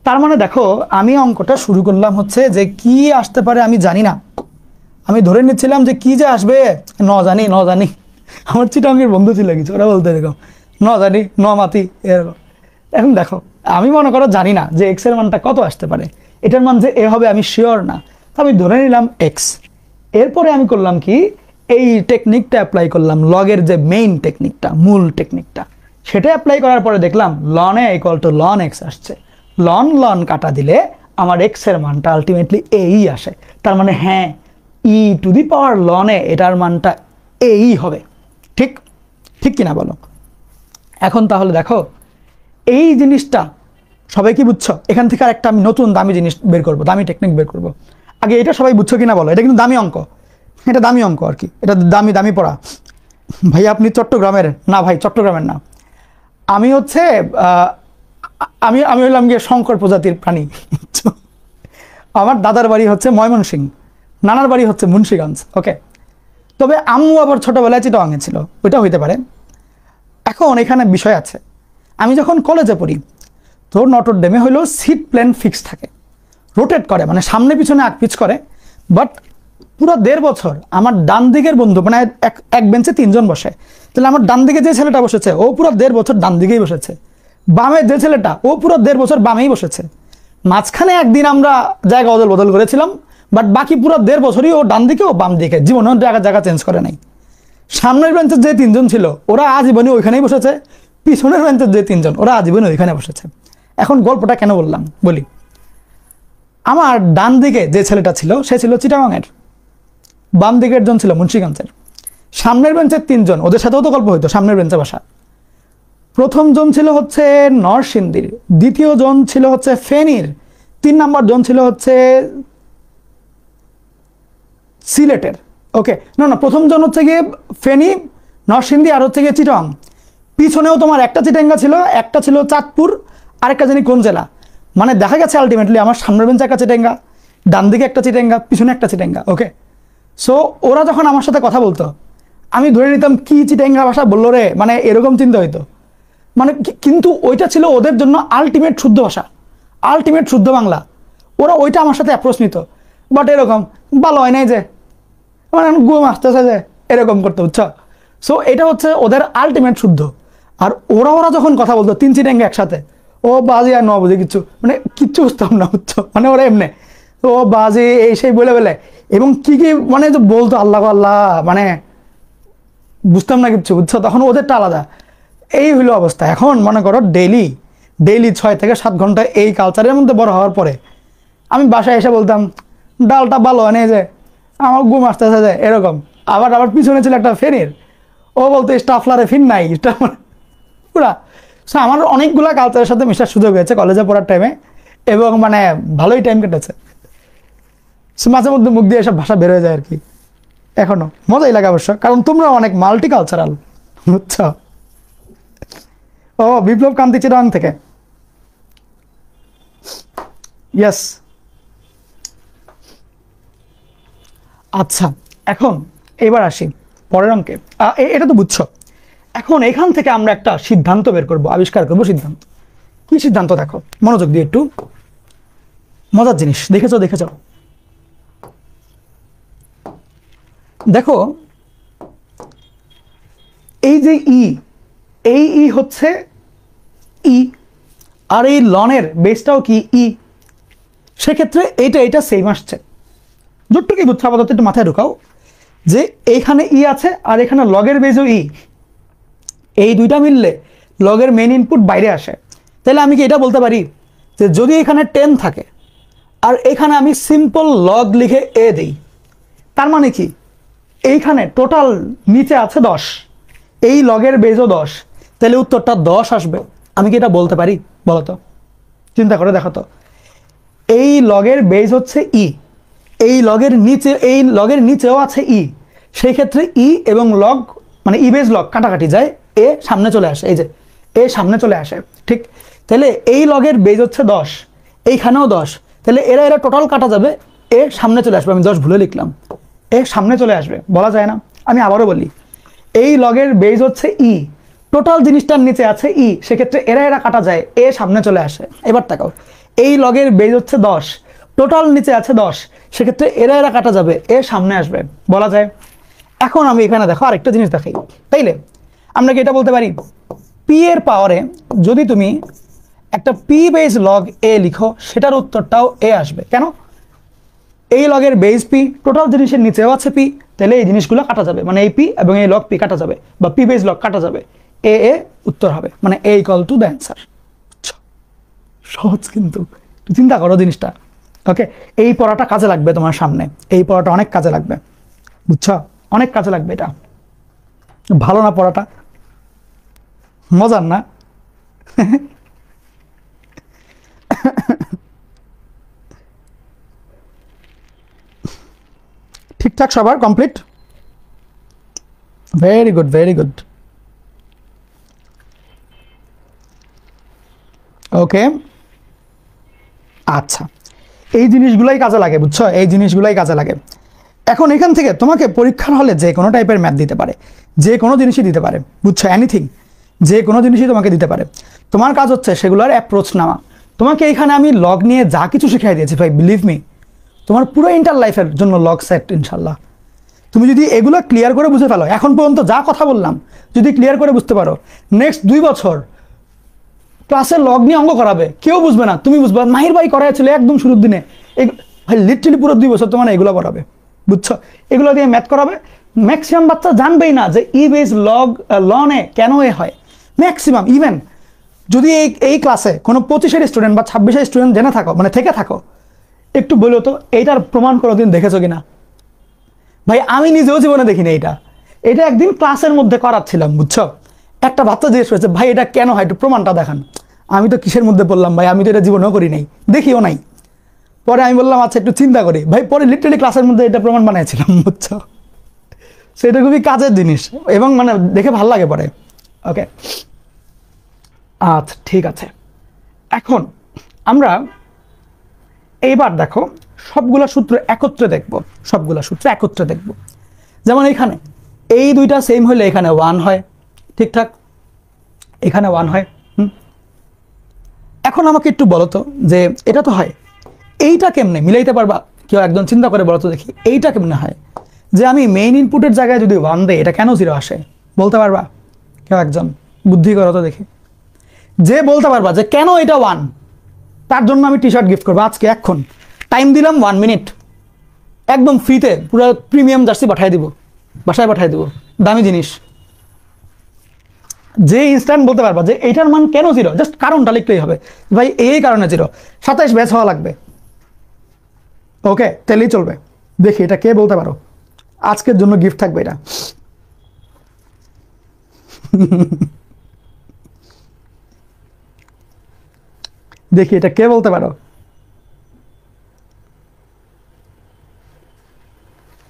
Speaker 1: তার মানে দেখো আমি অঙ্কটা শুরু করলাম হচ্ছে যে কি আসতে পারে আমি জানি না, আমি ধরে নিচ্ছিলাম যে কি যে আসবে ন জানি ন জানি। আমার চিটাঙ্গের বন্ধু ছিল কিছু, ওরা বলতে এরকম ন জানি ন মাতি এরকম। এখন দেখো আমি মনে করো জানি না যে এক্স এর মানটা কত আসতে পারে, এটার মান যে এ হবে আমি শিওর না, আমি ধরে নিলাম এক্স। এরপরে আমি করলাম কি, এই টেকনিকটা অ্যাপ্লাই করলাম, লগের যে মেইন টেকনিকটা, মূল টেকনিকটা, সেটা অ্যাপ্লাই করার পরে দেখলাম ln a equal to ln x আসছে। লন লন কাটা দিলে আমার এক্স এর মানটা আলটিমেটলি এই আসে। তার মানে হ্যাঁ ই টু দি পাওয়ার লন এ এটার মানটা এই হবে। ঠিক? ঠিক কিনা বলো? এখন তাহলে দেখো এই জিনিসটা সবাই কি বুঝছো? এখান থেকে আর একটা আমি নতুন দামি জিনিস বের করবো, দামি টেকনিক বের করবো। আগে এটা সবাই বুঝছো কিনা বলো? এটা কিন্তু দামি অঙ্ক, এটা দামি অঙ্ক আর কি, এটা দামি দামি পড়া। ভাই আপনি চট্টগ্রামের? না ভাই চট্টগ্রামের না, আমি হচ্ছে আমি আমি হইলাম গিয়ে শঙ্কর প্রজাতির প্রাণী। আমার দাদার বাড়ি হচ্ছে ময়মনসিংহ, নানার বাড়ি হচ্ছে মুন্সিগঞ্জ। ওকে, তবে আম্মু আবার ছোটবেলায় চিটাগাঙে ছিল, ওইটা হইতে পারে। এখন এখানে বিষয় আছে, আমি যখন কলেজে পড়ি তো নটর ডেমে হইলেও সিট প্ল্যান ফিক্স থাকে, রোটেট করে, মানে সামনে পিছনে আগ পিছ করে। বাট পুরো 1.5 বছর আমার ডান দিকের বন্ধু, মানে এক বেঞ্চে 3 জন বসে, তাহলে আমার ডান দিকে যে ছেলেটা বসেছে ও পুরো 1.5 বছর ডান দিকেই বসেছে, বামে যে ছেলেটা ও পুরো 1.5 বছর বামেই বসেছে। মাঝখানে একদিন আমরা জায়গা অদল বদল করেছিলাম, বাট বাকি পুরো 1.5 বছরই ও ডান দিকে ও বাম দিকে, জীবনেও জায়গা চেঞ্জ করে নাই। সামনের বেঞ্চের যে 3 জন ছিল ওরা আজীবনে ওইখানেই বসেছে, পিছনের বেঞ্চের যে 3 জন ওরা আজীবনে ওইখানে বসেছে। এখন গল্পটা কেন বললাম বলি, আমার ডান দিকে যে ছেলেটা ছিল সে ছিল চিটাগাংয়ের, বাম দিকের জন ছিল মুন্সিগঞ্জের, সামনের বেঞ্চের 3 জন, ওদের সাথেও তো গল্প হইতো, সামনের বেঞ্চে বসা। প্রথম জন ছিল হচ্ছে নরসিংদীর, দ্বিতীয় জন ছিল হচ্ছে ফেনীর, 3 নম্বর জন ছিল হচ্ছে সিলেটের। ওকে, না না, প্রথম জন হচ্ছে গিয়ে ফেনী, নরসিংদী আর হচ্ছে গিয়ে চিটাগাং। পিছনেও তোমার একটা চিটাঙ্গা ছিল, একটা ছিল চাঁদপুর, আরেকটা জানি কোন জেলা। মানে দেখা গেছে আলটিমেটলি আমার সামনের বেঞ্চে একটা চিটাঙ্গা, ডান দিকে একটা চিটাঙ্গা, পিছনে একটা চিটাঙ্গা। ওকে, সো ওরা যখন আমার সাথে কথা বলতো আমি ধরে নিতাম কি চিটাঙ্গা ভাষা বললো রে, মানে এরকম চিন্তা হইতো। মানে কিন্তু ওইটা ছিল ওদের জন্য আলটিমেট শুদ্ধ ভাষা, আলটিমেট শুদ্ধ বাংলা। ওরা ওইটা আমার সাথে অ্যাপ্রোচ নিত, বাট এরকম ভালো হয় নাই যে, মানে গুম আসতেছে যে, এরকম করতে, বুঝছো? সো এটা হচ্ছে ওদের আলটিমেট শুদ্ধ। আর ওরা যখন কথা বলতো 3 চিটাঙ্গা একসাথে, ও বাজি আর বুঝে কিচ্ছু, মানে কিচ্ছু বুঝতাম না, বুঝছো? মানে ওরা এমনি ও বাজি এই সেই বলে বলে, এবং কি কি মানে যে বলতো আল্লাহ আল্লাহ, মানে বুঝতাম না কিচ্ছু, বুঝছো? তখন ওদেরটা আলাদা। এই হইলো অবস্থা। এখন মনে করো ডেইলি 6 থেকে 7 ঘন্টা এই কালচারের মধ্যে বড় হওয়ার পরে আমি বাসায় এসে বলতাম ডালটা ভালো হয় যে, আমার ঘুম আসতেছে যে, এরকম। আবার পিছনে ছিল একটা ফেরির, ও বলতো স্টাফলারে ফিন নাই পুরা। সো আমার অনেকগুলা কালচারের সাথে মেশার সুযোগ হয়েছে কলেজে পড়ার টাইমে, এবং মানে ভালোই টাইম কেটেছে। সো মাঝে মধ্যে মুখ দিয়ে এসব ভাষা বের হয়ে যায় আর কি। এখনো মজাই লাগে অবশ্য, কারণ তোমরা অনেক মাল্টি কালচারাল, বুঝছো? ও বিপ্লব কান্তি চিটাগাং থেকে, ইয়েস। আচ্ছা, এখন এবার আসি পরের অঙ্কে। এটা তো বুঝছো। এখন এখান থেকে আমরা একটা সিদ্ধান্ত বের করব, আবিষ্কার করব সিদ্ধান্ত। কি সিদ্ধান্ত? দেখো মনোযোগ দিয়ে একটু, মজার জিনিস। দেখেছো? দেখো এই যে এই হচ্ছে ই, আর এই লনের বেসটাও কি ই। সেক্ষেত্রে এটা সেম আসছে। যতটুকুই বুঝছো আপাতত একটু মাথায় ঢুকাও যে এইখানে ই আছে আর এখানে লগের বেজও ই, এই দুইটা মিললে লগের মেইন ইনপুট বাইরে আসে। তাহলে আমি কি এটা বলতে পারি যে যদি এখানে 10 থাকে আর এখানে আমি সিম্পল লগ লিখে এ দেই, তার মানে কি এইখানে টোটাল নিচে আছে 10, এই লগের বেজও 10, তাহলে উত্তরটা 10 আসবে। আমি কি এটা বলতে পারি? বলো তো, চিন্তা করে দেখো তো। এই লগের বেজ হচ্ছে ই, এই লগের নিচেও আছে ই, সেই ক্ষেত্রে ই এবং লগ মানে ই বেজ লগ কাটাকাটি যায়, এ সামনে চলে আসে, এই যে এ সামনে চলে আসে, ঠিক? তাহলে এই লগের বেজ হচ্ছে 10, এইখানেও 10, তাহলে এরা টোটাল কাটা যাবে, এ সামনে চলে আসবে। আমি 10 ভুলে লিখলাম, এ সামনে চলে আসবে, বলা যায় না? আমি আবারও বলি, এই লগের বেজ হচ্ছে ই, টোটাল জিনিসটার নিচে আছে ই, সেক্ষেত্রে এরা কাটা যায়, এ সামনে চলে আসে। এবার তাকাও, এই লগের বেজ হচ্ছে 10, টোটাল নিচে আছে 10, সেক্ষেত্রে এরা কাটা যাবে, এ সামনে আসবে, বলা যায়। এখন আমি এখানে দেখো আরেকটা জিনিস দেখাই, তাইলে আমরা কি এটা বলতে পারি পি এর পাওয়ারে যদি তুমি একটা পি বেজ লগ এ লিখো, সেটার উত্তরটাও এ আসবে। কেন? এই লগের বেজ পি, টোটাল জিনিসের নিচেও আছে পি, তাহলে এই জিনিসগুলো কাটা যাবে, মানে এই পি এবং এই লগ পি কাটা যাবে, বা পি বেজ লগ কাটা যাবে, এ উত্তর হবে, মানে এ ইকুয়াল টু দ্য অ্যান্সার। সহজ, কিন্তু চিন্তা করো জিনিসটা। ওকে, এই পড়াটা কাজে লাগবে তোমার সামনে, এই পড়াটা অনেক কাজে লাগবে, বুঝছো? অনেক কাজে লাগবে। এটা ভালো না পড়াটা? মজার না? ঠিকঠাক সবার complete? Very good, very good. Okay, আচ্ছা, এই জিনিসগুলাই কাজে লাগে, বুঝছো? এই জিনিসগুলাই কাজে লাগে। এখন এখান থেকে তোমাকে পরীক্ষার হলে যে কোনো টাইপের ম্যাথ দিতে পারে, যে কোনো জিনিসই দিতে পারে, বুঝছো? এনিথিং, যে কোনো জিনিসই তোমাকে দিতে পারে। তোমার কাজ হচ্ছে সেগুলোর অ্যাপ্রোচ নেওয়া। তোমাকে এখানে আমি লগ নিয়ে যা কিছু শিখিয়ে দিয়েছি ভাই, বিলিভ মি, তোমার পুরো ইন্টার লাইফের জন্য লগ সেট ইনশাল্লাহ। তুমি যদি এগুলো ক্লিয়ার করে বুঝে ফেলো, এখন পর্যন্ত যা কথা বললাম যদি ক্লিয়ার করে বুঝতে পারো, নেক্সট 2 বছর ক্লাসে লগ নিয়ে অঙ্ক করাবে, কেউ বুঝবে না, তুমি বুঝবে। মাহির ভাই করাইছিল একদম শুরুর দিনে, ভাই লিটারালি পুরো 2 বছর তোমার এগুলো করাবে, বুঝছো? এগুলো দিয়ে ম্যাথ করাবে। ম্যাক্সিমাম বাচ্চা জানবেই না যে ই বেজ লগ লনে কেন এ হয়, ম্যাক্সিমাম। ইভেন যদি এই ক্লাসে কোনো 25-এর স্টুডেন্ট বা 26-এর স্টুডেন্ট জেনে থাকো, মানে থেকে থাকো, একটু বলো তো এইটার প্রমাণ কোনোদিন দেখেছো কিনা? ভাই আমি নিজেও জীবনে দেখিনি এটা। এটা একদিন ক্লাসের মধ্যে করাচ্ছিলাম, বুঝছো? একটা বাচ্চা জিজ্ঞেস করেছে, ভাই এটা কেন হয়, একটু প্রমাণটা দেখান। আমি তো কিসের মধ্যে বললাম, ভাই আমি তো এটা জীবনেও করি নাই, দেখিও নাই। পরে আমি বললাম আচ্ছা একটু চিন্তা করি, ভাই পরে লিটারালি ক্লাসের মধ্যে এটা প্রমাণ বানিয়েছিলাম, বুঝছো? সেটা খুবই কাজের জিনিস এবং মানে দেখে ভালো লাগে পরে। ওকে, আচ্ছা ঠিক আছে। এখন আমরা এইবার দেখো সবগুলা সূত্র একত্রে দেখব, সবগুলা সূত্র একত্রে দেখব। যেমন এখানে এই দুইটা সেম হলে এখানে 1 হয়, ঠিকঠাক, এখানে 1 হয়। এখন আমাকে একটু বলো তো যে এটা তো হয়, এইটা কেমনে মিলাইতে পারবা? কেউ একদম চিন্তা করে বলো তো দেখি, এইটা কেমনে হয় যে আমি মেইন ইনপুটের জায়গায় যদি 1 দেই এটা কেন 0 আসে? বলতে পারবা কেউ একজন? বুদ্ধি করো তো দেখি। যে বলতে পারবা যে কেন এটা 1, তার জন্য আমি টি শার্ট গিফট করবো আজকে, এখন টাইম দিলাম 1 মিনিট, একদম ফ্রিতে পুরো প্রিমিয়াম জার্সি পাঠিয়ে দিব, বাসায় পাঠিয়ে দিব, দামি জিনিস। যে ইনস্ট্যান্ট বলতে পারবা যে এইটার মান কেন 0, জাস্ট কারণটা লিখলেই হবে, ভাই এই কারণে 0, 27 ব্যাচ হওয়া লাগবে। ওকে, তাহলেই চলবে। দেখি এটা কে বলতে পারো, আজকের জন্য গিফট থাকবে এটা। দেখি এটা কে বলতে পারো।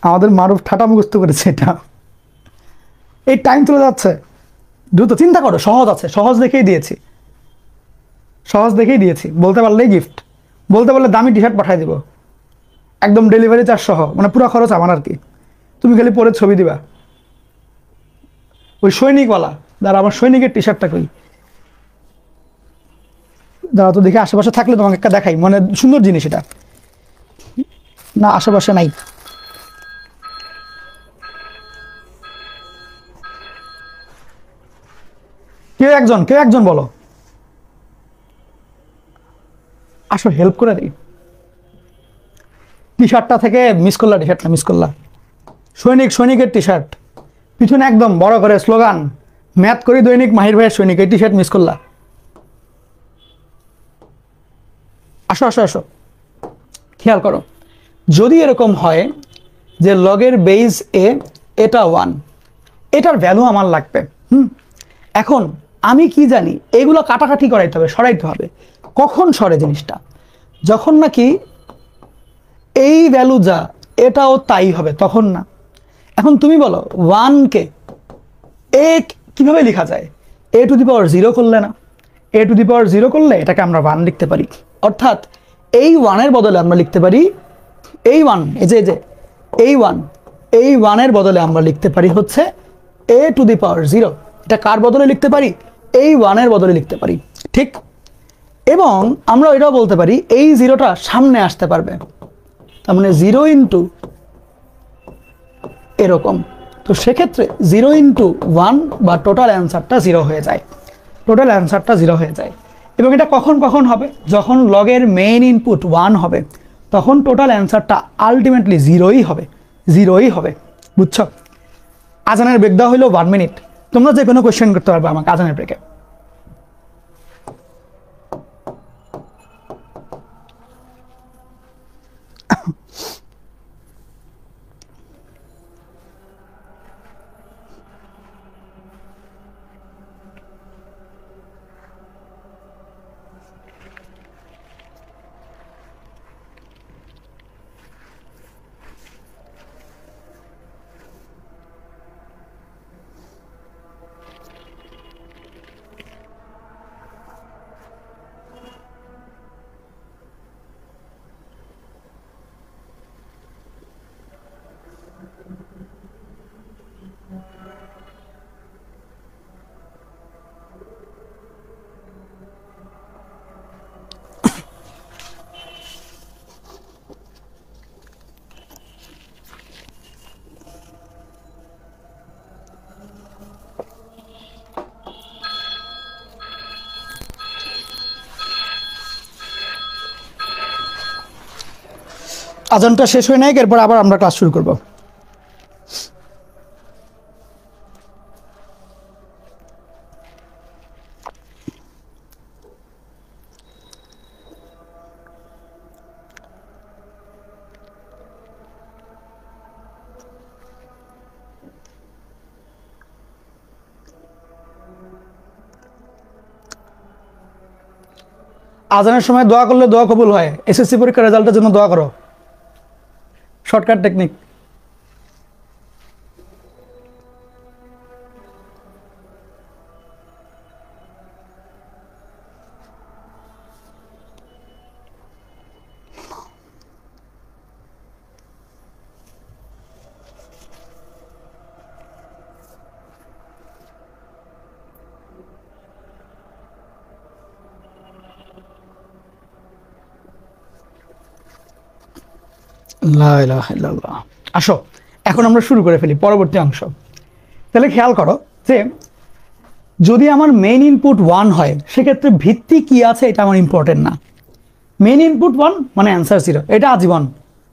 Speaker 1: আমাদের মারুফ ঠাটা মুখস্থ করেছে এটা। এই টাইম চলে যাচ্ছে, দ্রুত চিন্তা করো, সহজ আছে, সহজ দেখেই দিয়েছি, সহজ দেখেই দিয়েছি। বলতে পারলেই গিফট, বলতে পারলে দামি টি শার্ট পাঠিয়ে দিব, একদম ডেলিভারি চার্জ সহ, মানে পুরো খরচ আমার আর কি। তুমি খালি পরে ছবি দিবা। ওই সৈনিকওয়ালা, দাঁড়া আমার সৈনিকের টি শার্টটা কই, দাঁড়া তো দেখি, আশেপাশে থাকলে তোমাকে একটা দেখাই, মানে সুন্দর জিনিস এটা। না আশেপাশে নাই। কেউ একজন বলো, আসো হেল্প করে দিই। টি শার্টটা থেকে মিস করলা, টি শার্টটা মিস করলা। সৈনিকের টি শার্ট, পিছনে একদম বড় করে স্লোগান, ম্যাথ করি দৈনিক মাহির ভাইয়ের সৈনিক, এই টি শার্ট মিস করলা। আসো আসো আসো, খেয়াল করো, যদি এরকম হয় যে লগের বেজ এ এটা 1, এটার ভ্যালু আমার লাগবে। এখন আমি কি জানি, এগুলো কাটাকাটি করাইতে হবে, সরাইতে হবে। কখন সরে জিনিসটা? যখন নাকি এই ভ্যালু যা এটাও তাই হবে, তখন না। এখন তুমি বলো 1 কে এ কিভাবে লেখা যায়? এ টু দি পাওয়ার 0 করলে না, এ টু দি পাওয়ার 0 করলে এটাকে আমরা 1 লিখতে পারি। অর্থাৎ এই 1-এর বদলে আমরা লিখতে পারি এই 1, এই যে এই 1-এর বদলে আমরা লিখতে পারি হচ্ছে এ টু দি পাওয়ার 0। এটা কার বদলে লিখতে পারি? এই 1-এর বদলে লিখতে পারি, ঠিক। এবং আমরা এটাও বলতে পারি এই 0টা সামনে আসতে পারবে, তার মানে 0 ইন্টু এরকম। তো সেক্ষেত্রে 0 ইন্টু 1 বা টোটাল অ্যান্সারটা 0 হয়ে যায়, টোটাল অ্যান্সারটা 0 হয়ে যায়। এবং এটা কখন কখন হবে? যখন লগের মেইন ইনপুট 1 হবে, তখন টোটাল অ্যান্সারটা আলটিমেটলি 0ই হবে, 0ই হবে, বুঝছো? আজানের ব্রেক দেওয়া হলো 1 মিনিট, তোমরা যে কোনো কোয়েশ্চেন করতে পারবে আমাকে আজানের ব্রেকে। আজানটা শেষ হয়ে নাই, এরপর আবার আমরা ক্লাস শুরু করব। আজানের সময় দোয়া করলে দোয়া কবুল হয়, এসএসসি পরীক্ষার রেজাল্টের জন্য দোয়া করো, শর্টকাট টেকনিক। লা ইলাহা ইল্লাল্লাহ। আসো এখন আমরা শুরু করে ফেলি পরবর্তী অংশ। তাহলে খেয়াল করো যে যদি আমার মেইন ইনপুট 1 হয় সেক্ষেত্রে ভিত্তি কি আছে এটা আমার ইম্পর্টেন্ট না। মেইন ইনপুট 1 মানে অ্যান্সার 0, এটা আজীবন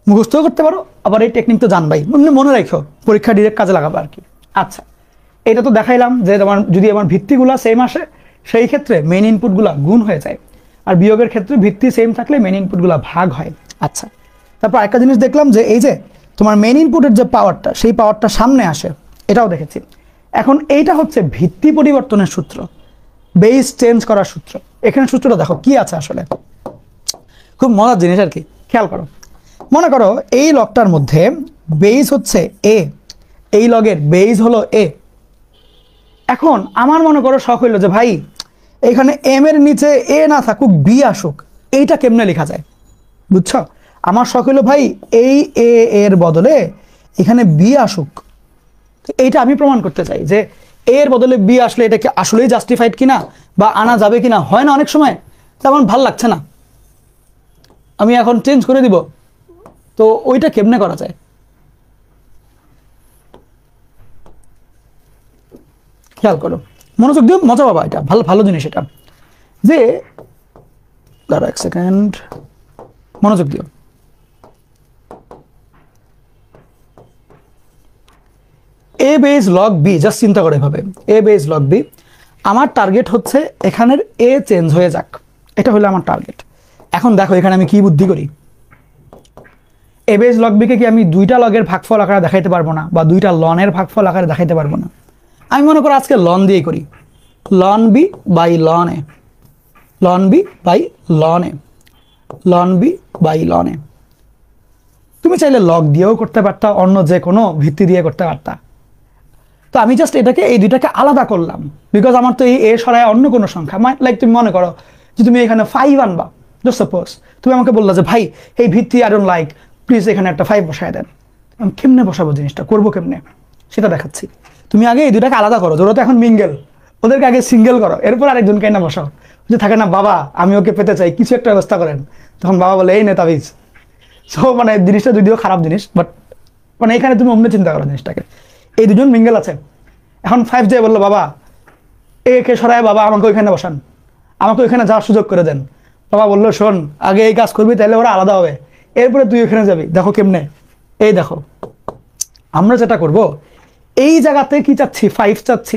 Speaker 1: মুখস্থও করতে পারো, আবার এই টেকনিক তো জানবাই, মনে রাখো পরীক্ষা ডিরেক্ট কাজে লাগাবো আর কি। আচ্ছা, এটা তো দেখাইলাম যে তোমার যদি আমার ভিত্তিগুলা সেম আসে সেই ক্ষেত্রে মেইন ইনপুটগুলা গুণ হয়ে যায়, আর বিয়োগের ক্ষেত্রে ভিত্তি সেম থাকলে মেইন ইনপুটগুলা ভাগ হয়। আচ্ছা, তারপর একটা জিনিস দেখলাম যে এই যে তোমার মেইন ইনপুটের যে পাওয়ারটা সেই পাওয়ারটা সামনে আসে, এটাও দেখেছি। এখন এইটা হচ্ছে ভিত্তি পরিবর্তনের সূত্র, বেস চেঞ্জ করার সূত্র। এখানে সূত্রটা দেখো কি আছে, আসলে খুব মজার জিনিস আর কি। খেয়াল করো, মনে করো এই লগটার মধ্যে বেস হচ্ছে এ, এই লগের বেস হলো এ। এখন আমার মনে করো শখ হইলো যে ভাই এখানে এম এর নিচে এ না থাকুক বি আসুক, এইটা কেমনে লেখা যায়? বুঝছো, আমার শখ হইলো ভাই এই এ এর বদলে এখানে বি আসুক। এইটা আমি প্রমাণ করতে চাই যে এর বদলে বি আসলে এটা কি আসলেই জাস্টিফাইড কিনা বা আনা যাবে কিনা। হয় না অনেক সময়, তেমন ভাল লাগছে না, আমি এখন চেঞ্জ করে দিব, তো ওইটা কেমনে করা যায়? খেয়াল করো, মনোযোগ দিও, মজা পাবা, এটা ভালো ভালো জিনিস। এটা যে দাঁড়া এক সেকেন্ড, মনোযোগ দিও। এ বেস লগ বি, জাস্ট চিন্তা করে এভাবে, এ বেস লগ বি, আমার টার্গেট হচ্ছে এখানের এ চেঞ্জ হয়ে যাক, এটা হলো আমার টার্গেট। এখন দেখো এখানে আমি কি বুদ্ধি করি, এ বেস লগ বিকে কি আমি দুইটা লগের ভাগফল আকারে দেখাইতে পারবো না, বা দুইটা লনের ভাগফল আকারে দেখাইতে পারবো না। আমি মনে করো আজকে লন দিয়ে করি, ln B by ln A, ln B by ln A, ln B by ln A. তুমি চাইলে লগ দিয়েও করতে পারতা, অন্য যে কোনো ভিত্তি দিয়ে করতে পারতা। তো আমি জাস্ট এটাকে এই দুইটাকে আলাদা করলাম, বিকজ আমার তো এই এ সরায় অন্য কোনো সংখ্যা, লাইক তুমি মনে করো যে তুমি এখানে 5 আনবা, জাস্ট সাপোজ তুমি আমাকে বললা যে ভাই এই ভিত্তি আই ডোন্ট লাইক, প্লিজ এখানে একটা 5 বসায় দেন। আমি কেমনে বসাবো, জিনিসটা করবো কেমনে সেটা দেখাচ্ছি। তুমি আগে এই দুটাকে আলাদা করো, ধরো তো এখন মিঙ্গেল, ওদেরকে আগে সিঙ্গেল করো, এরপর আরেকজনকে না বসাও। যে থাকে না বাবা আমি ওকে পেতে চাই, কিছু একটা ব্যবস্থা করেন, তখন বাবা বলে এই নেতাবিজ। সো মানে জিনিসটা যদিও খারাপ জিনিস, বাট মানে এখানে তুমি অমনি চিন্তা করো জিনিসটাকে। এই দুজন মিঙ্গেল আছে, এখন 5 যে বললো বাবা একে সরায়, বাবা আমাকে ওইখানে বসান, আমাকে ওইখানে যাওয়ার সুযোগ করে দেন। বাবা বললো শোন আগে এই কাজ করবি, তাহলে ওরা আলাদা হবে, এরপরে তুই ওইখানে যাবি। দেখো কেমনে, এই দেখো আমরা যেটা করব, এই জায়গাতে কি চাচ্ছি 5 চাচ্ছি,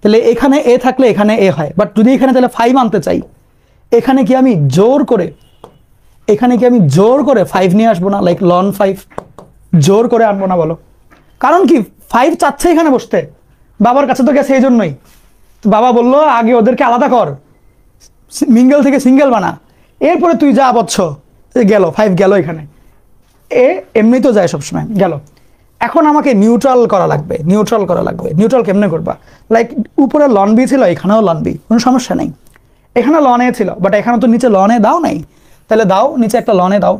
Speaker 1: তাহলে এখানে এ থাকলে এখানে এ হয়, বাট যদি এখানে তাহলে 5 আনতে চাই, এখানে কি আমি জোর করে, এখানে কি আমি জোর করে 5 নিয়ে আসবো না? লাইক লন 5 জোর করে আনবো না বলো? কারণ কি 5 চাচ্ছে এখানে বসতে, বাবার কাছে তো গেছে এই জন্যই। বাবা বললো আগে ওদেরকে আলাদা কর, মিঙ্গেল থেকে সিঙ্গেল বানা, এরপরে তুই যা বলছ। গেল 5 গেল, এখানে এ এমনি তো যায় সবসময় গেল। এখন আমাকে নিউট্রাল করা লাগবে, নিউট্রাল করা লাগবে। নিউট্রাল কেমনে করবা? লাইক উপরে লন বি ছিল, এখানেও লন বি, কোনো সমস্যা নেই। এখানে লন এ ছিল, বাট এখানে তো নিচে লন এ দাও নাই, তাহলে দাও নিচে একটা লন এ দাও।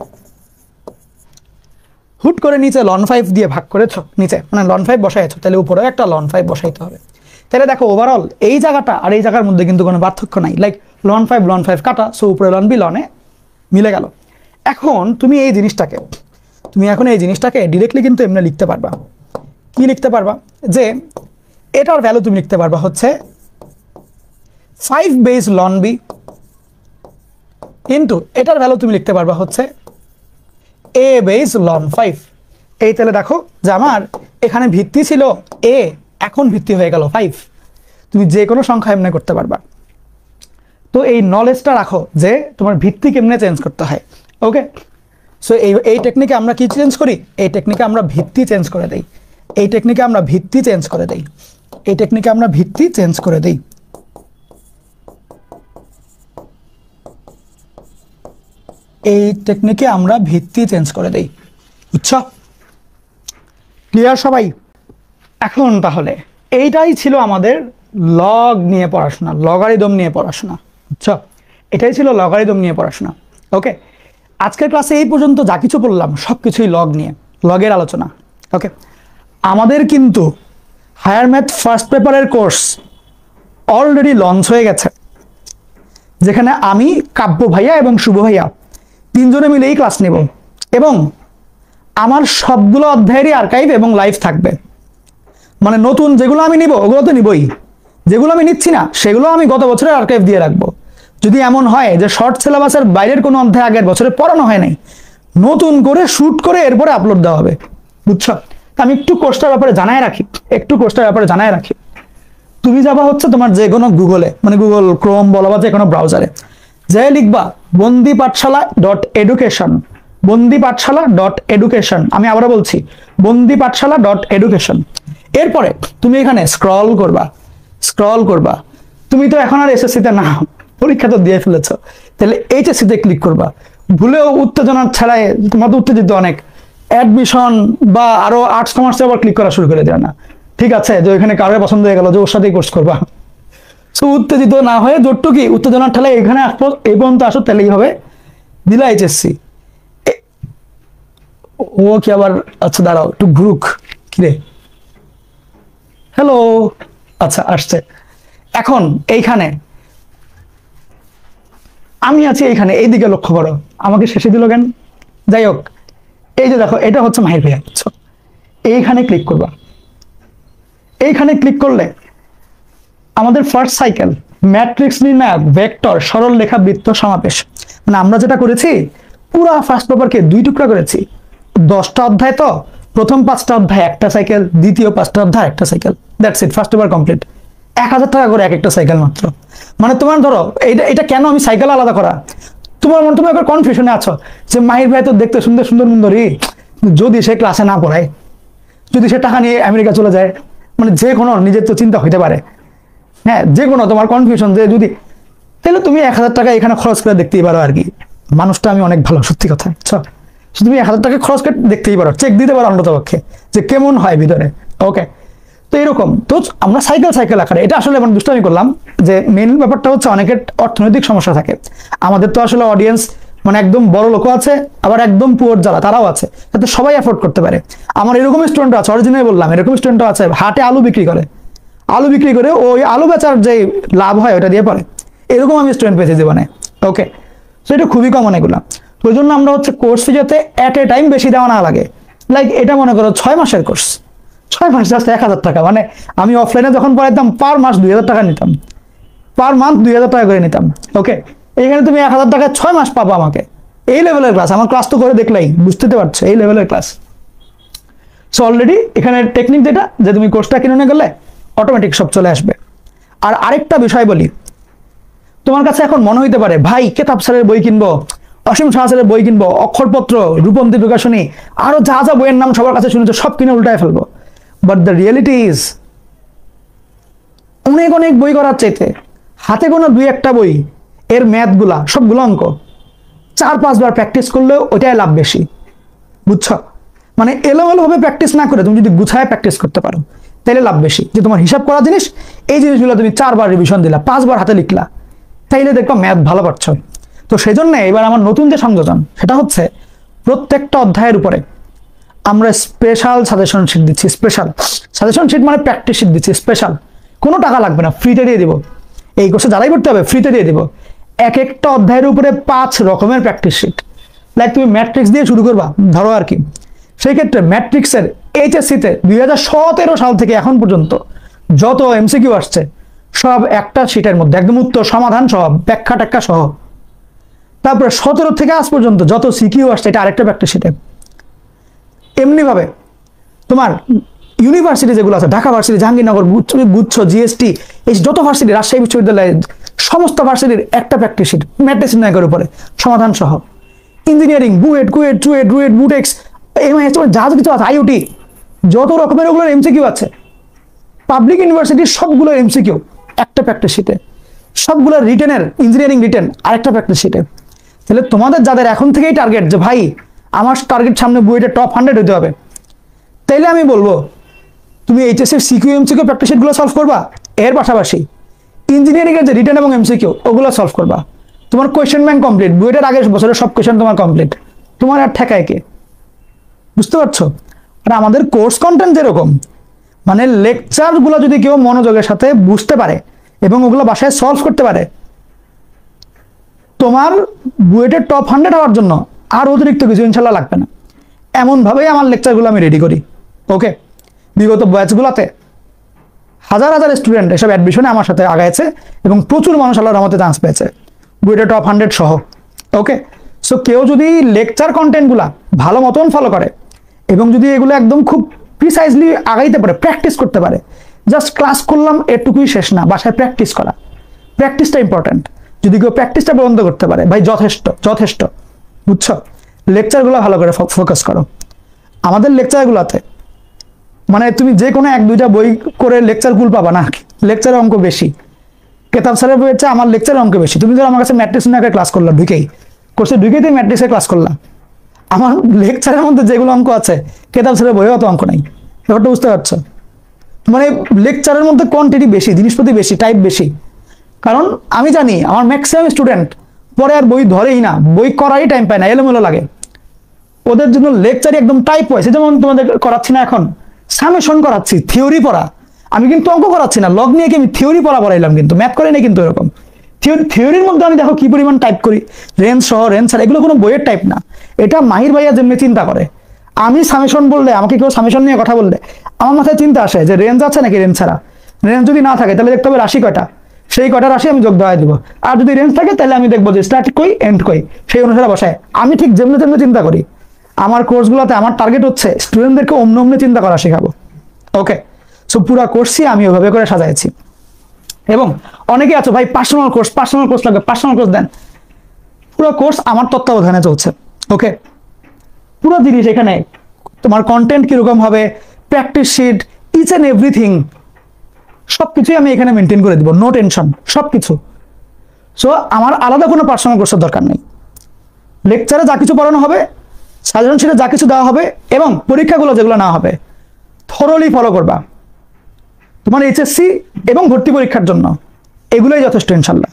Speaker 1: হুট করে নিচে লন 5 দিয়ে ভাগ করেছো, নিচে মানে লন 5 বসাইছো, তাহলে উপরেও একটা লন 5 বসাইতে হবে। তাহলে দেখো ওভারঅল এই জায়গাটা আর এই জায়গার মধ্যে কিন্তু কোনো পার্থক্য নাই, লাইক লন 5 কাটা, সো উপরে লন বি লনে মিলে গেল। এখন তুমি এই জিনিসটাকে, তুমি এখন এই জিনিসটাকে ডিরেক্টলি কিন্তু এমনি লিখতে পারবা। কি লিখতে পারবা? যে এটার ভ্যালু তুমি লিখতে পারবা হচ্ছে 5 বেস লন বি ইন্টু এটার ভ্যালু তুমি লিখতে পারবা হচ্ছে এ বেস লন 5। এই তাহলে দেখো যে আমার এখানে ভিত্তি ছিল এ, এখন ভিত্তি হয়ে গেল 5। তুমি যে কোনো সংখ্যা এমনি করতে পারবা। তো এই নলেজটা রাখো যে তোমার ভিত্তি কেমনে চেঞ্জ করতে হয়। ওকে, সো এই টেকনিকে আমরা কি চেঞ্জ করি? এই টেকনিকে আমরা ভিত্তি চেঞ্জ করে দেই, এই টেকনিকে আমরা ভিত্তি চেঞ্জ করে দেই, এই টেকনিকে আমরা ভিত্তি চেঞ্জ করে দেই। টেকনিকে আমরা ভিত্তি চেঞ্জ করে দেই। বুঝছো? ক্লিয়ার সবাই? এখন তাহলে এইটাই ছিল আমাদের লগ নিয়ে পড়াশোনা, লগারিদম নিয়ে পড়াশোনা। বুঝছো? এটাই ছিল লগারিদম নিয়ে পড়াশোনা। ওকে, আজকের ক্লাসে এই পর্যন্ত যা কিছু বললাম সব কিছুই লগ নিয়ে, লগের আলোচনা। ওকে, আমাদের কিন্তু হায়ার ম্যাথ ফার্স্ট পেপারের কোর্স অলরেডি লঞ্চ হয়ে গেছে, যেখানে আমি, কাব্য ভাইয়া এবং শুভ ভাইয়া তিনজনে মিলেই ক্লাস নেব, এবং আমার সবগুলো অধ্যায়েরই আর্কাইভ এবং লাইভ থাকবে। মানে নতুন যেগুলো আমি নিব ওগুলো তো নিবই, যেগুলো আমি নিচ্ছি না সেগুলো আমি গত বছরের আর্কাইভ দিয়ে রাখবো। যদি এমন হয় যে শর্ট সিলেবাসের বাইরের কোনো অধ্যায় আগের বছরে পড়ানো হয় নাই, নতুন করে শুট করে এরপরে আপলোড দেওয়া হবে। বুঝছো? আমি একটু কোর্সটার ব্যাপারে জানাই রাখি। তুমি যাবা হচ্ছে তোমার যে কোনো গুগলে, মানে গুগল ক্রোম বলো বা যে কোনো ব্রাউজারে, যে লিখবা বন্দিপাঠশালা.education, বন্দিপাঠশালা.education। আমি আবারও বলছি বন্দিপাঠশালা.education। এরপরে তুমি এখানে স্ক্রল করবা। তুমি তো এখন আর এসএসসিতে না, পরীক্ষা তো দিয়ে ফেলেছো, তাহলে এইচএসসিতে ক্লিক করবা। ভুলেও উত্তেজনার ছাড়াই, তোমার তো উত্তেজিত অনেক, অ্যাডমিশন বা আরো আর্টস কমার্সে আবার ক্লিক করা শুরু করে দেয় না। ঠিক আছে, যে ওইখানে কারোর পছন্দ হয়ে গেল যে ওর সাথেই কোর্স করবা, সো উত্তেজিত না হয়ে যতটুকু উত্তেজনার ঠেলায় এখানে আসবো, এই পর্যন্ত আসো, তাহলেই হবে। দিলা এইচএসসি, ও কি আবার, আচ্ছা দাঁড়াও একটু ঘুরুক, কিরে, হ্যালো, আচ্ছা আসছে। এখন এইখানে আমি আছি, এইখানে এইদিকে লক্ষ্য করো, আমাকে শেষে দিল কেন? যাই হোক, এই যে দেখো, এটা হচ্ছে মাহির ভাইয়া। বুঝছো? এইখানে ক্লিক করবা। এইখানে ক্লিক করলে আমাদের ফার্স্ট সাইকেল ম্যাট্রিক্স নির্ণায়ক, ভেক্টর, সরল রেখা, বৃত্ত, সমাবেশ। মানে আমরা যেটা করেছি, পুরা ফার্স্ট পেপারকে 2 টুকরা করেছি। 10টা অধ্যায়, তো প্রথম 5টা অধ্যায় একটা সাইকেল, দ্বিতীয় 5টা অধ্যায় একটা cycle, that's it, first paper complete. 1000 টাকা করে এক একটা সাইকেল মাত্র। মানে তোমার ধরো এটা কেন আমি সাইকেল আলাদা করা, তোমার মনে, তুমি একবার কনফিউশনে আছো যে মাহির ভাই তো দেখতে সুন্দর সুন্দরী, যদি সে ক্লাসে না পড়ায়, যদি সে টাকা নিয়ে আমেরিকা চলে যায়, মানে যে কোনো নিজের তো চিন্তা হইতে পারে, হ্যাঁ, যে কোনো তোমার কনফিউশন, যে যদি, তাহলে তুমি 1000 টাকা এখানে খরচ করে দেখতেই পারো আর কি। মানুষটা আমি অনেক ভালো, সত্যি কথা। তুমি 1000 টাকা খরচ করে দেখতেই পারো, চেক দিতে পারো অন্তত পক্ষে যে কেমন হয় ভিতরে। ওকে, তো এরকম তো আমরা সাইকেল আকারে, এটা আসলে মানে দুষ্টামি করলাম, যে মেন ব্যাপারটা হচ্ছে অনেকের অর্থনৈতিক সমস্যা থাকে। আমাদের তো আসলে অডিয়েন্স মানে একদম বড় লোক আছে, আবার একদম পুয়ার যারা তারাও আছে, যাতে সবাই অ্যাফোর্ড করতে পারে। আমার এরকম স্টুডেন্ট আছে, অরিজিনালি বললাম, এরকম স্টুডেন্টও আছে, হাটে আলু বিক্রি করে ওই আলু বেচার যে লাভ হয় ওটা দিয়ে পড়ে। এরকম আমি স্টুডেন্ট পেয়েছি জীবনে। ওকে, তো এটা খুবই কমন এগুলা। ওই জন্য আমরা হচ্ছে কোর্স ফি যাতে এট এ টাইম বেশি দেওয়া না লাগে। লাইক এটা মনে করো 6 মাসের কোর্স, 6 মাস জাস্ট 1000 টাকা। মানে আমি অফলাইনে যখন পড়াইতাম পার মাস 2000 টাকা নিতাম, পার মান্থ 2000 টাকা করে নিতাম। ওকে, এখানে তুমি 1000 টাকা 6 মাস পাবো আমাকে। এই লেভেলের ক্লাস, আমার ক্লাস তো করে দেখলেই বুঝতে পারছো, এই লেভেলের ক্লাস। সো অলরেডি এখানে টেকনিক যেটা, যে তুমি কোর্সটা কিনে নিয়ে গেলে অটোমেটিক সব চলে আসবে। আর আরেকটা বিষয় বলি, তোমার কাছে এখন মনে হইতে পারে ভাই কেতাব স্যারের বই কিনবো, অসীম শাহ স্যারের বই কিনবো, অক্ষরপত্র, রূপন্তী প্রকাশনী, আরো যা যা বইয়ের নাম সবার কাছে শুনেছো সব কিনে উল্টায় ফেলবো। বাট দ্য রিয়েলিটি ইজ, অনেক বই করার চাইতে হাতে কোনো 2-1টা বই, এর ম্যাথগুলা সবগুলো অঙ্ক 4-5 বার প্র্যাকটিস করলেও ওইটাই লাভ বেশি। বুঝছো? মানে এলোমেলো ভাবে প্র্যাকটিস না করে তুমি যদি গুছায় প্র্যাকটিস করতে পারো, তাহলে লাভ বেশি। যে তোমার হিসাব করা জিনিস, এই জিনিসগুলো তুমি 4 বার রিভিশন দিলা, 5 বার হাতে লিখলা, তাইলে দেখবা ম্যাথ ভালো পারছো। তো সেই জন্য এবার আমার নতুন যে সংযোজন, সেটা হচ্ছে প্রত্যেকটা অধ্যায়ের উপরে আমরা স্পেশাল সাজেশন শিট দিচ্ছি। স্পেশাল সাজেশন শিট মানে প্র্যাকটিস শিট দিচ্ছি, স্পেশাল, কোনো টাকা লাগবে না, ফ্রিতে দিয়ে দিব। এই কোর্সে যারাই করতে হবে ফ্রিতে দিয়ে দিব। এক একটা অধ্যায়ের উপরে 5 রকমের প্র্যাকটিস শিট। লাইক তুমি ম্যাট্রিক্স দিয়ে শুরু করবা ধরো আর কি, সেই ক্ষেত্রে ম্যাট্রিক্সের এইচএসসিতে 2017 সাল থেকে এখন পর্যন্ত যত এমসিকিউ আসছে সব একটা শিটের মধ্যে, একদম উত্তর সমাধান সহ, ব্যাখ্যা ট্যাখ্যা সহ। তারপরে 17 থেকে আজ পর্যন্ত যত সিকিউ আসছে এটা আরেকটা প্র্যাকটিস শিটে। এমনিভাবে তোমার ইউনিভার্সিটি যেগুলো আছে, ঢাকা ভার্সিটি, জাহাঙ্গীরনগর, গুচ্ছ, জিএসটি, এই যত ভার্সিটি, রাজশাহী বিশ্ববিদ্যালয়, সমস্ত ভার্সিটির একটা প্র্যাকটিস শিট ম্যাট্রিক্স নির্ণয়ের উপরে সমাধান সহ। ইঞ্জিনিয়ারিং, বুয়েট, কুয়েট, চুয়েট, রুয়েট, বুটেক্স, এমআইএস, যা কিছু আছে, আইওটি, যত রকমের ওগুলোর এমসিকিউ আছে, পাবলিক ইউনিভার্সিটির সবগুলোর এমসিকিউ একটা প্র্যাকটিস শিটে, সবগুলোর রিটেনের, ইঞ্জিনিয়ারিং রিটেন আরেকটা প্র্যাকটিস শিটে। তাহলে তোমাদের যাদের এখন থেকেই টার্গেট যে ভাই আমার টার্গেট সামনে বুয়েটে টপ 100 হতে হবে, তাইলে আমি বলবো তুমি এইচএসসি সিকিউ এমসিকিউ প্র্যাকটিস শিটগুলো সলভ করবা, এর পাশাপাশি ইঞ্জিনিয়ারিং এর যে রিটেন এবং এমসিকিউ ওগুলো সলভ করবা। তোমার কোয়েশ্চেন ব্যাংক কমপ্লিট, বুয়েটের আগের বছরের সব কোয়েশ্চেন তোমার কমপ্লিট, তোমার আর ঠেকায় কে? বুঝতে পারছো? আর আমাদের কোর্স কন্টেন্ট যেরকম, মানে লেকচারগুলো যদি কেউ মনোযোগের সাথে বুঝতে পারে এবং ওগুলো বাসায় সলভ করতে পারে, তোমার বুয়েটের টপ 100 হওয়ার জন্য আর অতিরিক্ত কিছু ইনশাল্লাহ লাগবে না। এমনভাবেই আমার লেকচারগুলো আমি রেডি করি। ওকে, বিগত ব্যাচগুলোতে হাজার হাজার স্টুডেন্ট এসব অ্যাডমিশনে আমার সাথে আগাইছে এবং প্রচুর মানুষ আল্লাহর রহমতে চান্স পেয়েছে বুয়েটের টপ 100 সহ। ওকে, সো কেউ যদি লেকচার কন্টেন্টগুলা ভালো মতন ফলো করে এবং যদি এগুলো একদম খুব প্রিসাইজলি আগাইতে পারে, প্র্যাকটিস করতে পারে, জাস্ট ক্লাস করলাম এটুকুই শেষ না, বাসায় প্র্যাকটিস করা, প্র্যাকটিসটা ইম্পর্টেন্ট। যদি কেউ প্র্যাকটিসটা বন্ধ করতে পারে, ভাই যথেষ্ট যথেষ্ট। বুঝছো? লেকচারগুলো ভালো করে ফোকাস করো। আমাদের লেকচারগুলোতে মানে তুমি যে কোনো 1-2টা বই করে লেকচার কুল পাবা না, লেকচারের অঙ্ক বেশি। কেতাব স্যারের বই হচ্ছে আমার লেকচারের অঙ্ক বেশি। তুমি ধরো আমার কাছে ম্যাট্রিক্স নিয়ে ক্লাস করলা, ঢুকেই কোর্সে ঢুকেই তুমি ম্যাট্রিক্সে ক্লাস করলা, আমার লেকচারের মধ্যে যেগুলো অঙ্ক আছে কেতাব স্যারের বইও অত অঙ্ক নাই। ব্যাপারটা বুঝতে পারছো? মানে লেকচারের মধ্যে কোয়ান্টিটি বেশি, জিনিসপাতি বেশি, টাইপ বেশি। কারণ আমি জানি আমার ম্যাক্সিমাম স্টুডেন্ট পরে আর বই ধরেই না, বই করারই টাইম পায় না, এলোমেলো লাগে। ওদের জন্য লেকচারই একদম টাইপ হয়েছে। যেমন তোমাদের করাচ্ছি না এখন, সামেশন করাচ্ছি, থিওরি পড়া। আমি কিন্তু অঙ্ক করাচ্ছি না, লগ নিয়ে কি আমি থিওরি পড়া পড়াইলাম, কিন্তু ম্যাথ করে না। কিন্তু এরকম থিওরির মধ্যে আমি দেখো কি পরিমাণ টাইপ করি, রেঞ্জ সহ, রেঞ্জ ছাড়া, এগুলো কোনো বইয়ের টাইপ না। এটা মাহির ভাইয়া যেমনি চিন্তা করে। আমি সামেশন বললে, আমাকে কেউ সামেশন নিয়ে কথা বললে আমার মাথায় চিন্তা আসে যে রেঞ্জ আছে নাকি রেঞ্জ ছাড়া। রেঞ্জ যদি না থাকে তাহলে দেখতে হবে রাশি কয়টা, সেই কয়টা রাশি আমি যোগ দেওয়া দিব। আর যদি রেঞ্জ থাকে তাহলে আমি দেখবো যে স্টার্ট কই এন্ড কই, সেই অনুসারে বসায়। আমি ঠিক যেমনি তেমনি চিন্তা করি। আমার কোর্সগুলোতে আমার টার্গেট হচ্ছে স্টুডেন্টদেরকে অমনি অমনি চিন্তা করা শেখাবো। ওকে, সো পুরো কোর্সই আমি ওইভাবে করে সাজাইছি। এবং অনেকে আছো ভাই পার্সোনাল কোর্স লাগবে, পার্সোনাল কোর্স দেন। পুরো কোর্স আমার তত্ত্বাবধানে চলছে। ওকে, পুরো জিনিস এখানে তোমার কন্টেন্ট কিরকম হবে, practice sheet, each and everything সবকিছুই আমি এখানে মেনটেন করে দিব, নো টেনশন, সবকিছু। সো আমার আলাদা কোনো পার্সোনাল কোর্সের দরকার নেই। লেকচারে যা কিছু পড়ানো হবে, সাধারণ শিটে যা কিছু দেওয়া হবে, এবং পরীক্ষাগুলো যেগুলো না হবে থরলি ফলো করবা তোমার এইচএসসি এবং ভর্তি পরীক্ষার জন্য। এগুলোই যথেষ্ট ইনশাল্লাহ।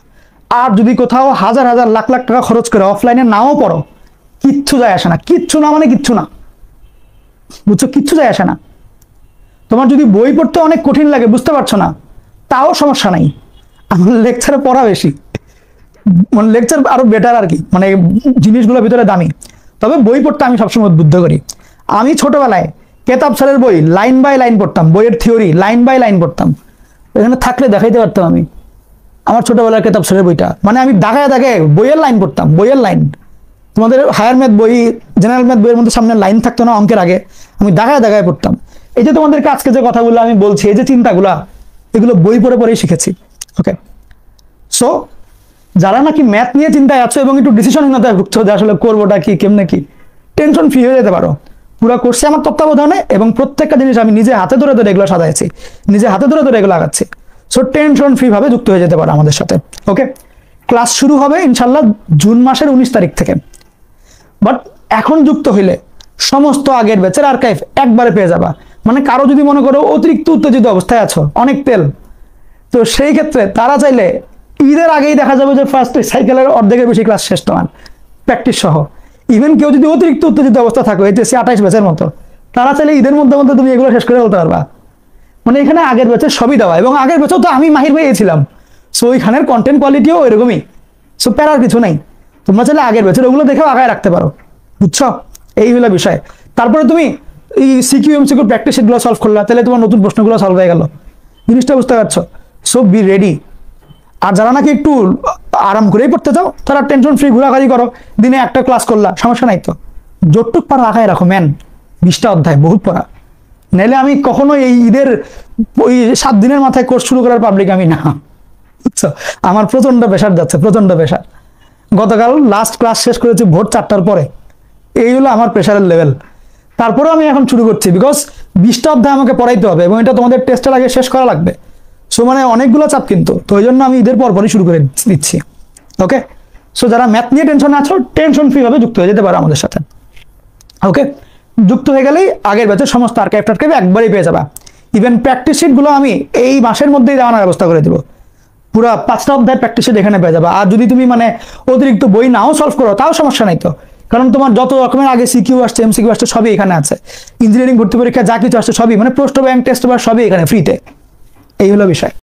Speaker 1: আর যদি কোথাও হাজার হাজার লাখ লাখ টাকা খরচ করে অফলাইনে নাও পড়ো, কিচ্ছু যায় আসে না। কিচ্ছু না মানে কিচ্ছু না, বুঝছো? কিচ্ছু যায় আসে না। তোমার যদি বই পড়তে অনেক কঠিন লাগে, বুঝতে পারছো না, তাও সমস্যা নাই। আমার লেকচারে পড়া বেশি, মানে লেকচার আরো বেটার আর কি, মানে জিনিসগুলোর ভিতরে দামি। তবে বই পড়তে আমি সবসময় উদ্বুদ্ধ করি। আমি ছোটবেলায় কেতাব স্যারের বই লাইন বাই লাইন পড়তাম, বইয়ের থিওরি লাইন বাই লাইন পড়তাম। এখানে থাকলে দেখাইতে পারতাম আমি আমার ছোটবেলার কেতাব স্যারের বইটা, মানে আমি দাগায় দাগায় বইয়ের লাইন পড়তাম, বইয়ের লাইন। তোমাদের হায়ার ম্যাথ বই, জেনারেল ম্যাথ বইয়ের মধ্যে সামনে লাইন থাকতো না অঙ্কের আগে, আমি দাগায় দাগায় পড়তাম। এই যে তোমাদেরকে আজকে যে কথাগুলো আমি বলছি, এই যে চিন্তাগুলা, এগুলো বই পড়ে পড়েই শিখেছি। ওকে, সো যারা নাকি ম্যাথ নিয়ে চিন্তায় আছো এবং একটু ডিসিশনহীনতায় ভুগছো যে আসলে করবোটা কি, কেমনে কি, টেনশন ফ্রি হয়ে যেতে পারো। পুরো কোর্সে আমার তত্ত্বাবধানে এবং প্রত্যেকটা জিনিস আমি নিজে হাতে ধরে ধরে এগুলো সাজাইছি, নিজে হাতে ধরে ধরে এগুলো আগাচ্ছি। সো টেনশন ফ্রি ভাবে যুক্ত হয়ে যেতে পারো আমাদের সাথে। ওকে, ক্লাস শুরু হবে ইনশাল্লাহ জুন মাসের 19 তারিখ থেকে। বাট এখন যুক্ত হইলে সমস্ত আগের ব্যাচের আর্কাইভ একবারে পেয়ে যাবা। মানে কারো যদি মনে করো অতিরিক্ত উত্তেজিত অবস্থায় আছো, অনেক তেল, তো সেই ক্ষেত্রে তারা চাইলে ঈদের আগেই দেখা যাবে যে ফার্স্ট সাইকেলের অর্ধেকের বেশি ক্লাস শেষ তোমার প্র্যাকটিস সহ। ইভেন কেউ যদি অতিরিক্ত উত্তেজিত অবস্থা থাকো, এইচএসসি 28 ব্যাচের মতো, তারা চাইলে ঈদের মধ্যে মধ্যে তুমি এগুলো শেষ করে বলতে পারবা। মানে এখানে আগের ব্যাচের সবই দেওয়া, এবং আগের ব্যাচেও তো আমি মাহির ভাই ছিলাম। সো ওইখানের কন্টেন্ট কোয়ালিটিও এরকমই। সো প্যারার কিছু নাই, তোমরা চাইলে আগের ব্যাচের ওগুলো দেখেও আগায় রাখতে পারো। বুঝছো? এই হলো বিষয়। তারপরে তুমি এই সিকিউ এমসিকিউ প্র্যাকটিস শিটগুলো সলভ করলা, তাহলে তোমার নতুন প্রশ্নগুলো সলভ হয়ে গেল। জিনিসটা বুঝতে পারছো? So B ready. আর যারা নাকি একটু আরাম করেই পড়তে চাও, তারা টেনশন ফ্রি ঘোরাঘুরি করো, দিনে একটা ক্লাস করলা, সমস্যা নাই তো। যতটুক পারা আগায় রাখো, ম্যান 20টা অধ্যায় বহুত পড়া। নাইলে আমি কখনো এই ঈদের ওই 7 দিনের মাথায় কোর্স শুরু করার পাবলিক আমি না। বুঝছো? আমার প্রচন্ড প্রেশার যাচ্ছে, প্রচন্ড প্রেশার। গতকাল লাস্ট ক্লাস শেষ করেছি ভোর 4টার পরে। এই হলো আমার প্রেশারের লেভেল। তারপরেও আমি এখন শুরু করছি, বিকজ 20টা অধ্যায় আমাকে পড়াইতে হবে এবং এটা তোমাদের টেস্টের আগে শেষ করা লাগবে। সো মানে অনেকগুলো চাপ কিন্তু, তো ওই জন্য আমি ঈদের পরপরই শুরু করে দিচ্ছি। ওকে, সো যারা ম্যাথ নিয়ে টেনশন আছো, টেনশন ফ্রি ভাবে যুক্ত হয়ে যেতে পারো আমাদের সাথে। ওকে, যুক্ত হয়ে গেলেই আগের ব্যাচের সমস্ত আর্কাইভ একবারই পেয়ে যাবা। ইভেন প্র্যাকটিস শিটগুলো আমি এই মাসের মধ্যেই দেওয়ানোর ব্যবস্থা করে দেবো। পুরো 5টা অধ্যায়ের প্র্যাকটিস শিট এখানে পেয়ে যাবা। আর যদি তুমি মানে অতিরিক্ত বই নাও সলভ করো তাও সমস্যা নাই তো, কারণ তোমার যত রকমের আগে সিকিউ আসছে, এমসিকিউ আসছে, সবই এখানে আছে। ইঞ্জিনিয়ারিং ভর্তি পরীক্ষা যা কিছু আসছে সবই, মানে প্রশ্ন ব্যাংক, টেস্ট পেপার সবই এখানে ফ্রিতে। এই হলো বিষয়।